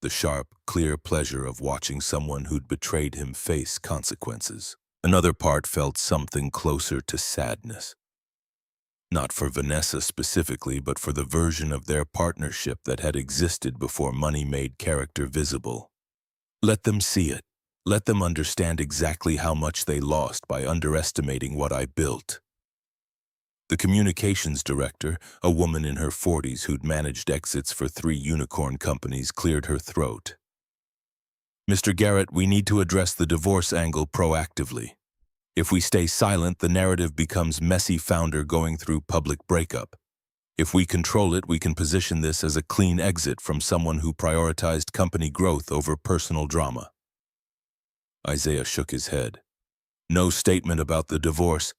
the sharp, clear pleasure of watching someone who'd betrayed him face consequences. Another part felt something closer to sadness. Not for Vanessa specifically, but for the version of their partnership that had existed before money made character visible. Let them see it. Let them understand exactly how much they lost by underestimating what I built. The communications director, a woman in her 40s who'd managed exits for 3 unicorn companies, cleared her throat. Mr. Garrett, we need to address the divorce angle proactively. If we stay silent, the narrative becomes messy founder going through public breakup. If we control it, we can position this as a clean exit from someone who prioritized company growth over personal drama. Isaiah shook his head. No statement about the divorce.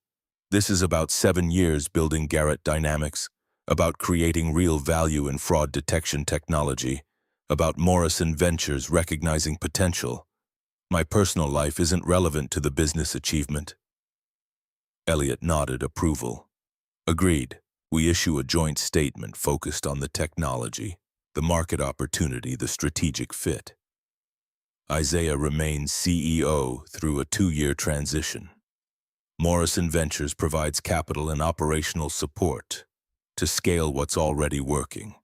This is about 7 years building Garrett Dynamics, about creating real value in fraud detection technology, about Morrison Ventures recognizing potential. My personal life isn't relevant to the business achievement. Elliot nodded approval. Agreed. We issue a joint statement focused on the technology, the market opportunity, the strategic fit. Isaiah remains CEO through a 2-year transition. Morrison Ventures provides capital and operational support to scale what's already working.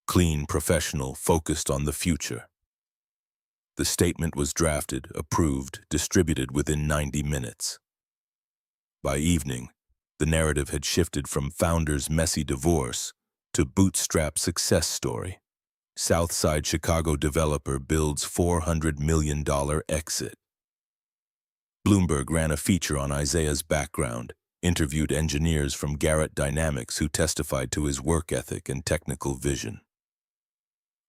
Clean, professional, focused on the future. The statement was drafted, approved, distributed within 90 minutes. By evening, the narrative had shifted from founder's messy divorce to bootstrap success story. Southside Chicago developer builds $400 million exit. Bloomberg ran a feature on Isaiah's background, interviewed engineers from Garrett Dynamics who testified to his work ethic and technical vision.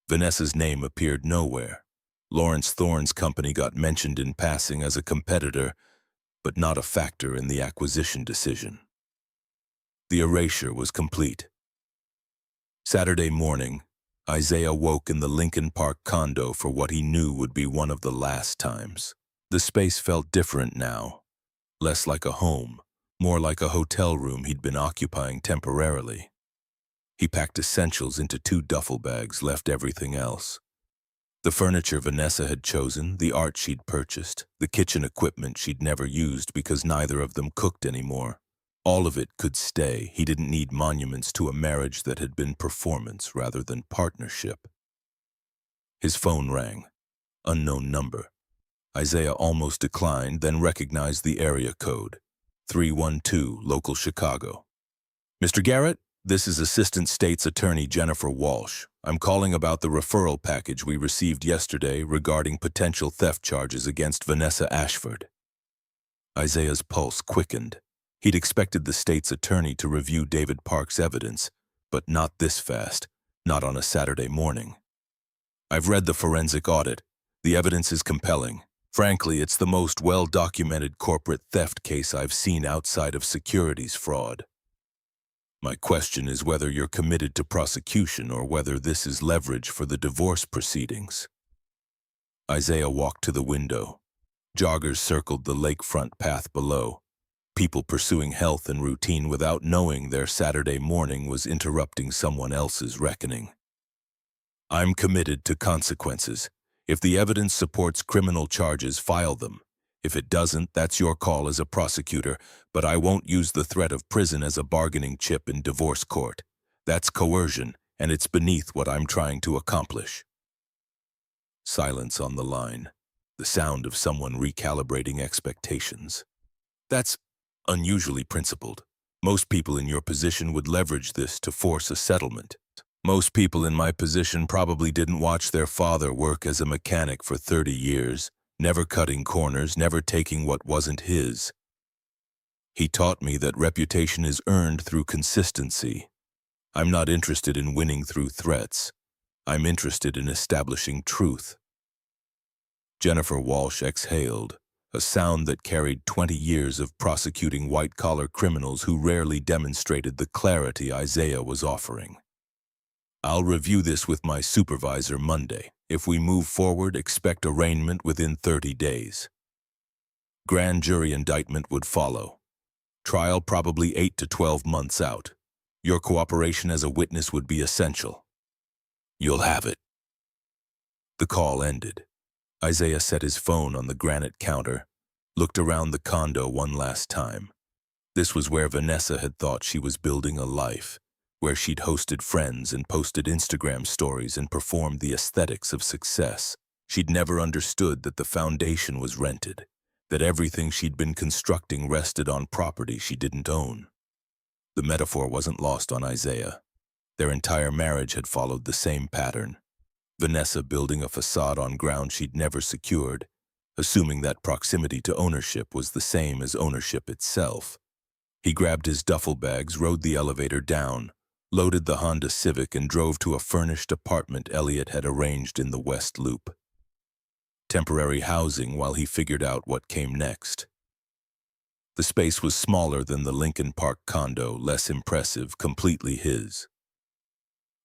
Vanessa's name appeared nowhere. Lawrence Thorne's company got mentioned in passing as a competitor, but not a factor in the acquisition decision. The erasure was complete. Saturday morning, Isaiah woke in the Lincoln Park condo for what he knew would be one of the last times. The space felt different now, less like a home, more like a hotel room he'd been occupying temporarily. He packed essentials into 2 duffel bags, left everything else. The furniture Vanessa had chosen, the art she'd purchased, the kitchen equipment she'd never used because neither of them cooked anymore. All of it could stay. He didn't need monuments to a marriage that had been performance rather than partnership. His phone rang. Unknown number. Isaiah almost declined, then recognized the area code. 312, local Chicago. Mr. Garrett, this is Assistant State's Attorney Jennifer Walsh. I'm calling about the referral package we received yesterday regarding potential theft charges against Vanessa Ashford. Isaiah's pulse quickened. He'd expected the state's attorney to review David Park's evidence, but not this fast, not on a Saturday morning. I've read the forensic audit. The evidence is compelling. Frankly, it's the most well-documented corporate theft case I've seen outside of securities fraud. My question is whether you're committed to prosecution or whether this is leverage for the divorce proceedings. Isaiah walked to the window. Joggers circled the lakefront path below. People pursuing health and routine without knowing their Saturday morning was interrupting someone else's reckoning. I'm committed to consequences. If the evidence supports criminal charges, file them. If it doesn't, that's your call as a prosecutor, but I won't use the threat of prison as a bargaining chip in divorce court. That's coercion, and it's beneath what I'm trying to accomplish. Silence on the line, the sound of someone recalibrating expectations. That's unusually principled. Most people in your position would leverage this to force a settlement. Most people in my position probably didn't watch their father work as a mechanic for 30 years, never cutting corners, never taking what wasn't his. He taught me that reputation is earned through consistency. I'm not interested in winning through threats. I'm interested in establishing truth. Jennifer Walsh exhaled, a sound that carried 20 years of prosecuting white-collar criminals who rarely demonstrated the clarity Isaiah was offering. I'll review this with my supervisor Monday. If we move forward, expect arraignment within 30 days. Grand jury indictment would follow. Trial probably 8 to 12 months out. Your cooperation as a witness would be essential. You'll have it. The call ended. Isaiah set his phone on the granite counter, looked around the condo one last time. This was where Vanessa had thought she was building a life, where she'd hosted friends and posted Instagram stories and performed the aesthetics of success. She'd never understood that the foundation was rented, that everything she'd been constructing rested on property she didn't own. The metaphor wasn't lost on Isaiah. Their entire marriage had followed the same pattern. Vanessa building a facade on ground she'd never secured, assuming that proximity to ownership was the same as ownership itself. He grabbed his duffel bags, rode the elevator down, loaded the Honda Civic, and drove to a furnished apartment Elliot had arranged in the West Loop. Temporary housing while he figured out what came next. The space was smaller than the Lincoln Park condo, less impressive, completely his.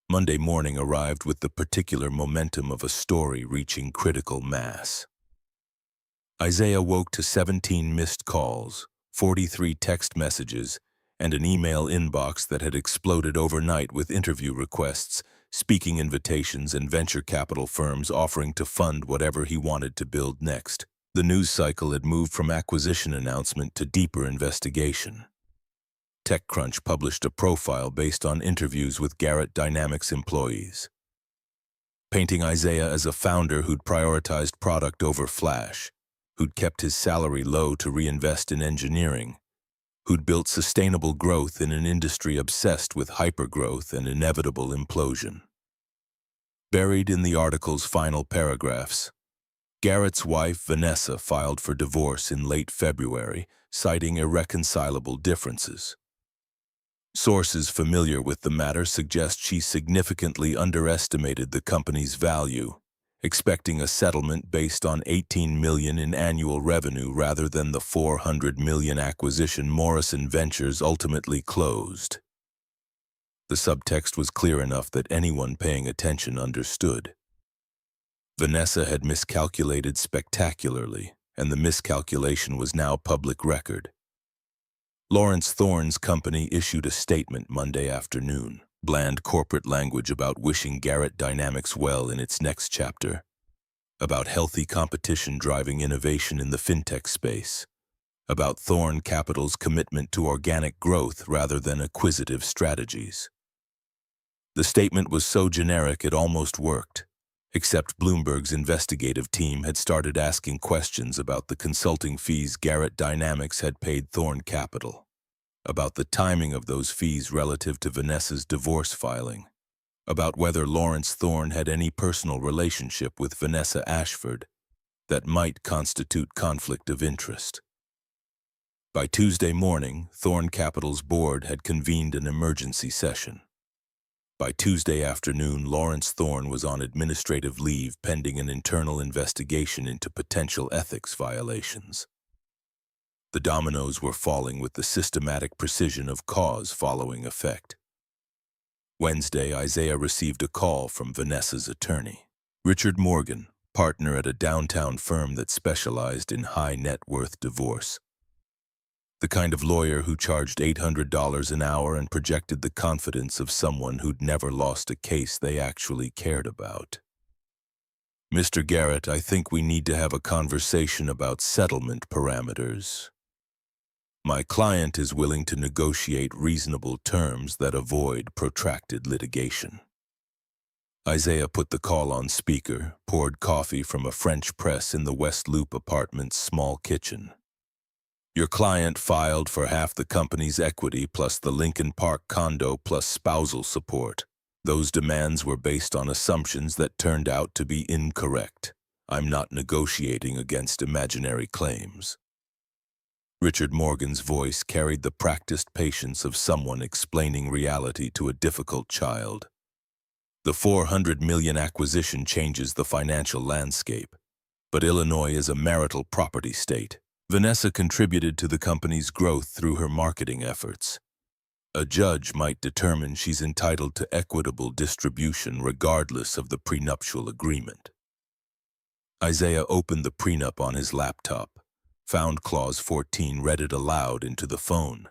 Monday morning arrived with the particular momentum of a story reaching critical mass. Isaiah woke to 17 missed calls, 43 text messages, and an email inbox that had exploded overnight with interview requests, speaking invitations, and venture capital firms offering to fund whatever he wanted to build next. The news cycle had moved from acquisition announcement to deeper investigation. TechCrunch published a profile based on interviews with Garrett Dynamics employees, painting Isaiah as a founder who'd prioritized product over flash, who'd kept his salary low to reinvest in engineering, who'd built sustainable growth in an industry obsessed with hypergrowth and inevitable implosion. Buried in the article's final paragraphs, Garrett's wife, Vanessa, filed for divorce in late February, citing irreconcilable differences. Sources familiar with the matter suggest she significantly underestimated the company's value, expecting a settlement based on $18 million in annual revenue rather than the $400 million acquisition Morrison Ventures ultimately closed. The subtext was clear enough that anyone paying attention understood. Vanessa had miscalculated spectacularly, and the miscalculation was now public record. Lawrence Thorne's company issued a statement Monday afternoon, bland corporate language about wishing Garrett Dynamics well in its next chapter, about healthy competition driving innovation in the fintech space, about Thorne Capital's commitment to organic growth rather than acquisitive strategies. The statement was so generic it almost worked, except Bloomberg's investigative team had started asking questions about the consulting fees Garrett Dynamics had paid Thorne Capital, about the timing of those fees relative to Vanessa's divorce filing, about whether Lawrence Thorne had any personal relationship with Vanessa Ashford that might constitute conflict of interest. By Tuesday morning, Thorne Capital's board had convened an emergency session. By Tuesday afternoon, Lawrence Thorne was on administrative leave pending an internal investigation into potential ethics violations. The dominoes were falling with the systematic precision of cause following effect. Wednesday, Isaiah received a call from Vanessa's attorney, Richard Morgan, partner at a downtown firm that specialized in high-net-worth divorce. The kind of lawyer who charged $800 an hour and projected the confidence of someone who'd never lost a case they actually cared about. Mr. Garrett, I think we need to have a conversation about settlement parameters. My client is willing to negotiate reasonable terms that avoid protracted litigation. Isaiah put the call on speaker, poured coffee from a French press in the West Loop apartment's small kitchen. Your client filed for half the company's equity plus the Lincoln Park condo plus spousal support. Those demands were based on assumptions that turned out to be incorrect. I'm not negotiating against imaginary claims. Richard Morgan's voice carried the practiced patience of someone explaining reality to a difficult child. The $400 million acquisition changes the financial landscape, but Illinois is a marital property state. Vanessa contributed to the company's growth through her marketing efforts. A judge might determine she's entitled to equitable distribution regardless of the prenuptial agreement. Isaiah opened the prenup on his laptop, found Clause 14, read it aloud into the phone.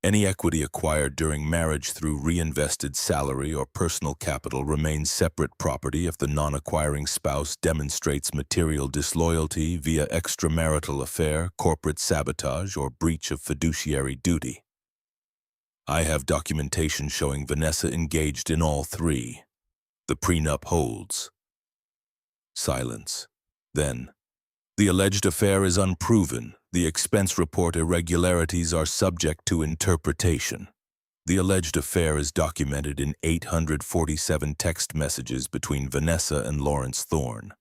Any equity acquired during marriage through reinvested salary or personal capital remains separate property if the non-acquiring spouse demonstrates material disloyalty via extramarital affair, corporate sabotage, or breach of fiduciary duty. I have documentation showing Vanessa engaged in all three. The prenup holds. Silence. Then, the alleged affair is unproven. The expense report irregularities are subject to interpretation. The alleged affair is documented in 847 text messages between Vanessa and Lawrence Thorne.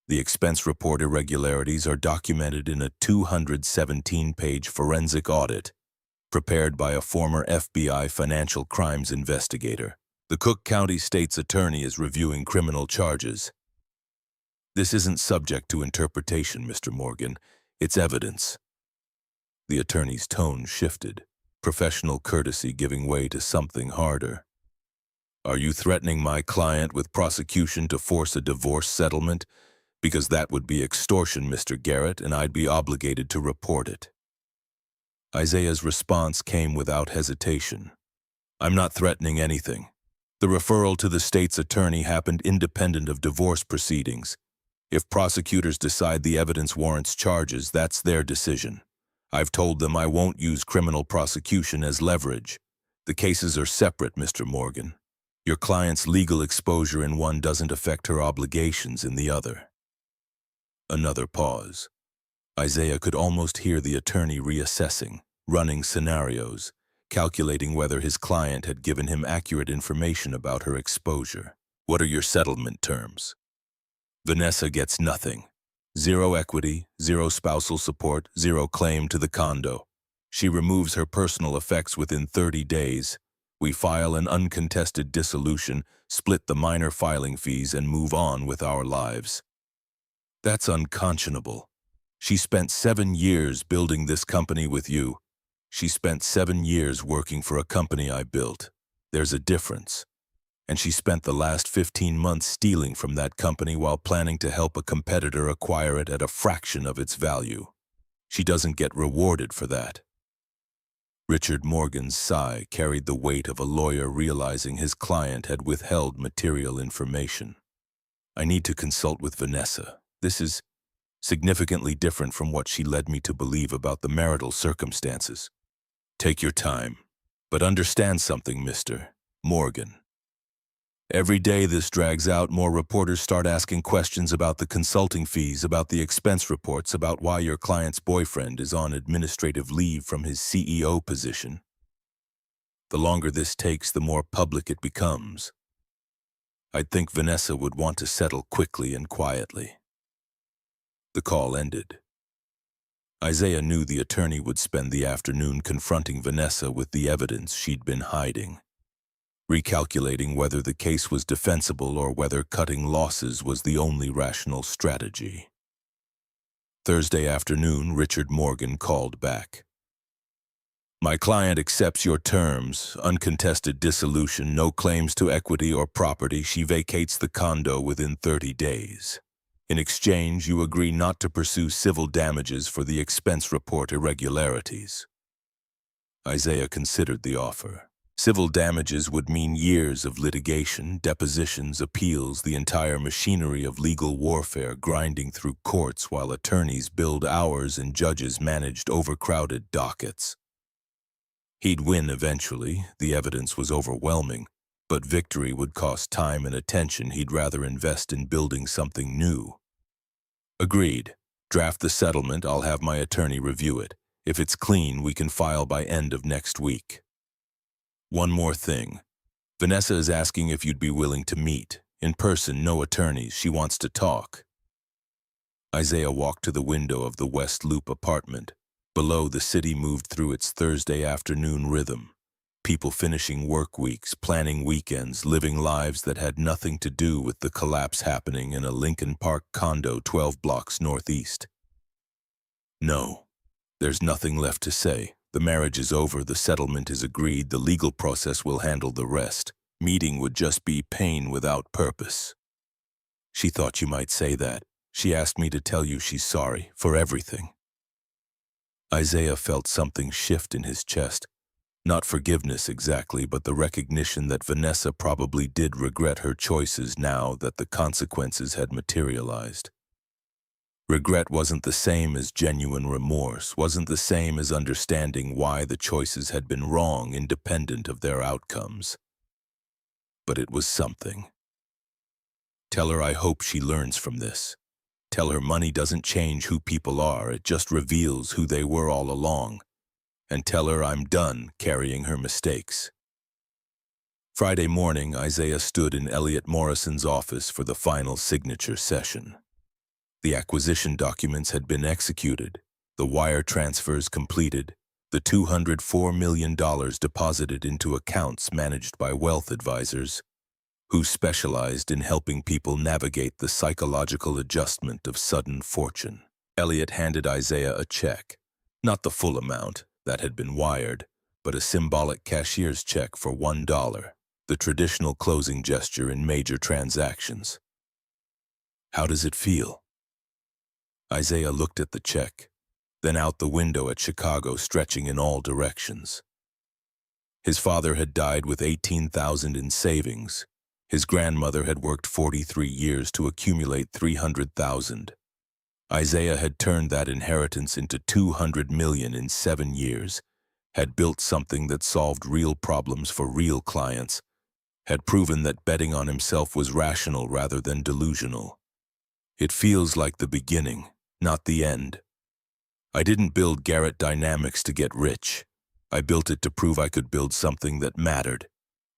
The expense report irregularities are documented in a 217-page forensic audit prepared by a former FBI financial crimes investigator. The Cook County State's attorney is reviewing criminal charges. This isn't subject to interpretation, Mr. Morgan. It's evidence. The attorney's tone shifted, professional courtesy giving way to something harder. Are you threatening my client with prosecution to force a divorce settlement? Because that would be extortion, Mr. Garrett, and I'd be obligated to report it. Isaiah's response came without hesitation. I'm not threatening anything. The referral to the state's attorney happened independent of divorce proceedings. If prosecutors decide the evidence warrants charges, that's their decision. I've told them I won't use criminal prosecution as leverage. The cases are separate, Mr. Morgan. Your client's legal exposure in one doesn't affect her obligations in the other. Another pause. Isaiah could almost hear the attorney reassessing, running scenarios, calculating whether his client had given him accurate information about her exposure. What are your settlement terms? Vanessa gets nothing. 0 equity, 0 spousal support, 0 claim to the condo. She removes her personal effects within 30 days. We file an uncontested dissolution, split the minor filing fees, and move on with our lives. That's unconscionable. She spent 7 years building this company with you. She spent 7 years working for a company I built. There's a difference. And she spent the last 15 months stealing from that company while planning to help a competitor acquire it at a fraction of its value. She doesn't get rewarded for that. Richard Morgan's sigh carried the weight of a lawyer realizing his client had withheld material information. I need to consult with Vanessa. This is significantly different from what she led me to believe about the marital circumstances. Take your time, but understand something, Mr. Morgan. Every day this drags out, more reporters start asking questions about the consulting fees, about the expense reports, about why your client's boyfriend is on administrative leave from his CEO position. The longer this takes, the more public it becomes. I'd think Vanessa would want to settle quickly and quietly. The call ended. Isaiah knew the attorney would spend the afternoon confronting Vanessa with the evidence she'd been hiding, recalculating whether the case was defensible or whether cutting losses was the only rational strategy. Thursday afternoon, Richard Morgan called back. My client accepts your terms, uncontested dissolution, no claims to equity or property. She vacates the condo within 30 days. In exchange, you agree not to pursue civil damages for the expense report irregularities. Isaiah considered the offer. Civil damages would mean years of litigation, depositions, appeals, the entire machinery of legal warfare grinding through courts while attorneys billed hours and judges managed overcrowded dockets. He'd win eventually, the evidence was overwhelming, but victory would cost time and attention he'd rather invest in building something new. Agreed. Draft the settlement, I'll have my attorney review it. If it's clean, we can file by end of next week. One more thing. Vanessa is asking if you'd be willing to meet. In person, no attorneys, she wants to talk. Isaiah walked to the window of the West Loop apartment. Below, the city moved through its Thursday afternoon rhythm. People finishing work weeks, planning weekends, living lives that had nothing to do with the collapse happening in a Lincoln Park condo 12 blocks northeast. No, there's nothing left to say. The marriage is over, the settlement is agreed, the legal process will handle the rest. Meeting would just be pain without purpose. She thought you might say that. She asked me to tell you she's sorry for everything. Isaiah felt something shift in his chest. Not forgiveness exactly, but the recognition that Vanessa probably did regret her choices now that the consequences had materialized. Regret wasn't the same as genuine remorse, wasn't the same as understanding why the choices had been wrong independent of their outcomes. But it was something. Tell her I hope she learns from this. Tell her money doesn't change who people are, it just reveals who they were all along. And tell her I'm done carrying her mistakes. Friday morning, Isaiah stood in Elliot Morrison's office for the final signature session. The acquisition documents had been executed, the wire transfers completed, the $204 million deposited into accounts managed by wealth advisors, who specialized in helping people navigate the psychological adjustment of sudden fortune. Elliot handed Isaiah a check, not the full amount that had been wired, but a symbolic cashier's check for $1, the traditional closing gesture in major transactions. How does it feel? Isaiah looked at the check, then out the window at Chicago stretching in all directions. His father had died with $18,000 in savings. His grandmother had worked 43 years to accumulate $300,000. Isaiah had turned that inheritance into $200 million in 7 years, had built something that solved real problems for real clients, had proven that betting on himself was rational rather than delusional. It feels like the beginning, not the end. I didn't build Garrett Dynamics to get rich. I built it to prove I could build something that mattered.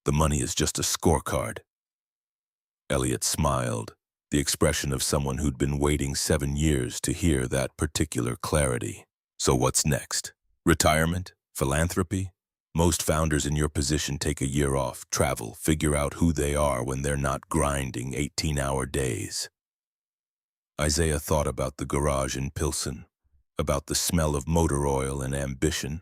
The money is just a scorecard. Elliot smiled, the expression of someone who'd been waiting 7 years to hear that particular clarity. So what's next? Retirement? Philanthropy? Most founders in your position take a year off, travel, figure out who they are when they're not grinding 18-hour days. Isaiah thought about the garage in Pilsen, about the smell of motor oil and ambition,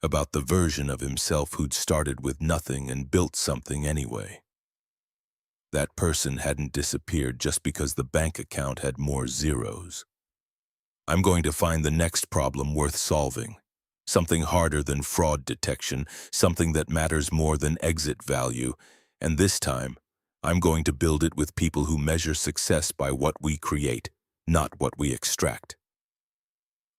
about the version of himself who'd started with nothing and built something anyway. That person hadn't disappeared just because the bank account had more zeros. I'm going to find the next problem worth solving. Something harder than fraud detection, something that matters more than exit value, and this time, I'm going to build it with people who measure success by what we create, not what we extract.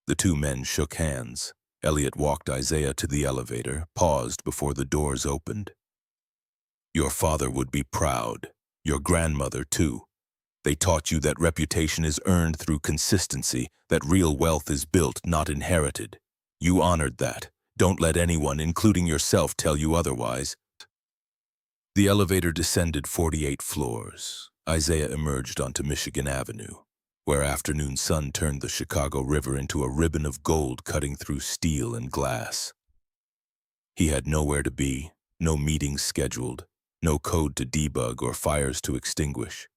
The two men shook hands. Elliot walked Isaiah to the elevator, paused before the doors opened. Your father would be proud. Your grandmother, too. They taught you that reputation is earned through consistency, that real wealth is built, not inherited. You honored that. Don't let anyone, including yourself, tell you otherwise. The elevator descended 48 floors. Isaiah emerged onto Michigan Avenue, where afternoon sun turned the Chicago River into a ribbon of gold cutting through steel and glass. He had nowhere to be, no meetings scheduled, no code to debug or fires to extinguish.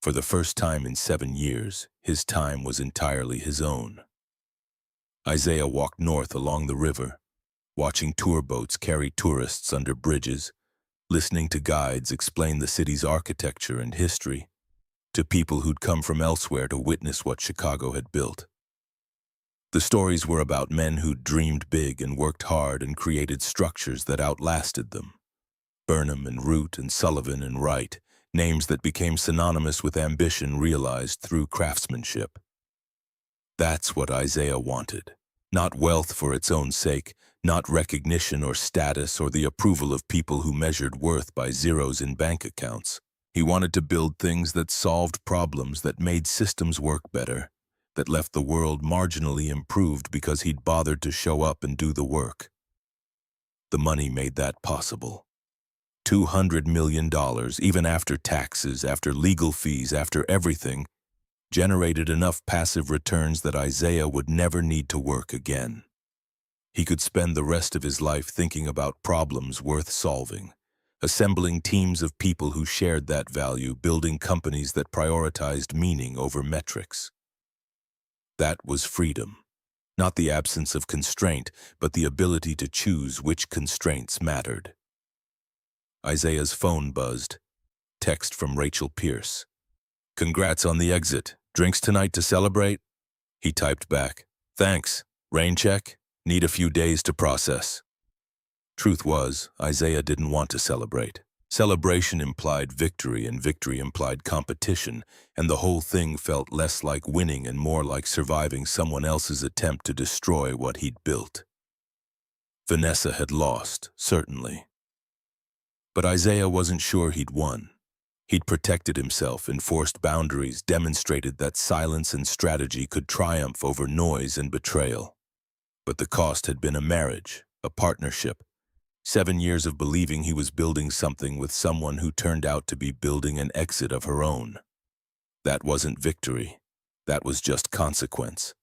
For the first time in 7 years, his time was entirely his own. Isaiah walked north along the river, watching tour boats carry tourists under bridges, listening to guides explain the city's architecture and history, to people who'd come from elsewhere to witness what Chicago had built. The stories were about men who dreamed big and worked hard and created structures that outlasted them. Burnham and Root and Sullivan and Wright, names that became synonymous with ambition realized through craftsmanship. That's what Isaiah wanted. Not wealth for its own sake, not recognition or status or the approval of people who measured worth by zeros in bank accounts. He wanted to build things that solved problems, that made systems work better, that left the world marginally improved because he'd bothered to show up and do the work. The money made that possible. $200 million, even after taxes, after legal fees, after everything, generated enough passive returns that Isaiah would never need to work again. He could spend the rest of his life thinking about problems worth solving, assembling teams of people who shared that value, building companies that prioritized meaning over metrics. That was freedom. Not the absence of constraint, but the ability to choose which constraints mattered. Isaiah's phone buzzed. Text from Rachel Pierce. "Congrats on the exit. Drinks tonight to celebrate?" He typed back, "Thanks. Rain check? Need a few days to process." Truth was, Isaiah didn't want to celebrate. Celebration implied victory, and victory implied competition, and the whole thing felt less like winning and more like surviving someone else's attempt to destroy what he'd built. Vanessa had lost, certainly. But Isaiah wasn't sure he'd won. He'd protected himself, enforced boundaries, demonstrated that silence and strategy could triumph over noise and betrayal. But the cost had been a marriage, a partnership. 7 years of believing he was building something with someone who turned out to be building an exit of her own. That wasn't victory. That was just consequence.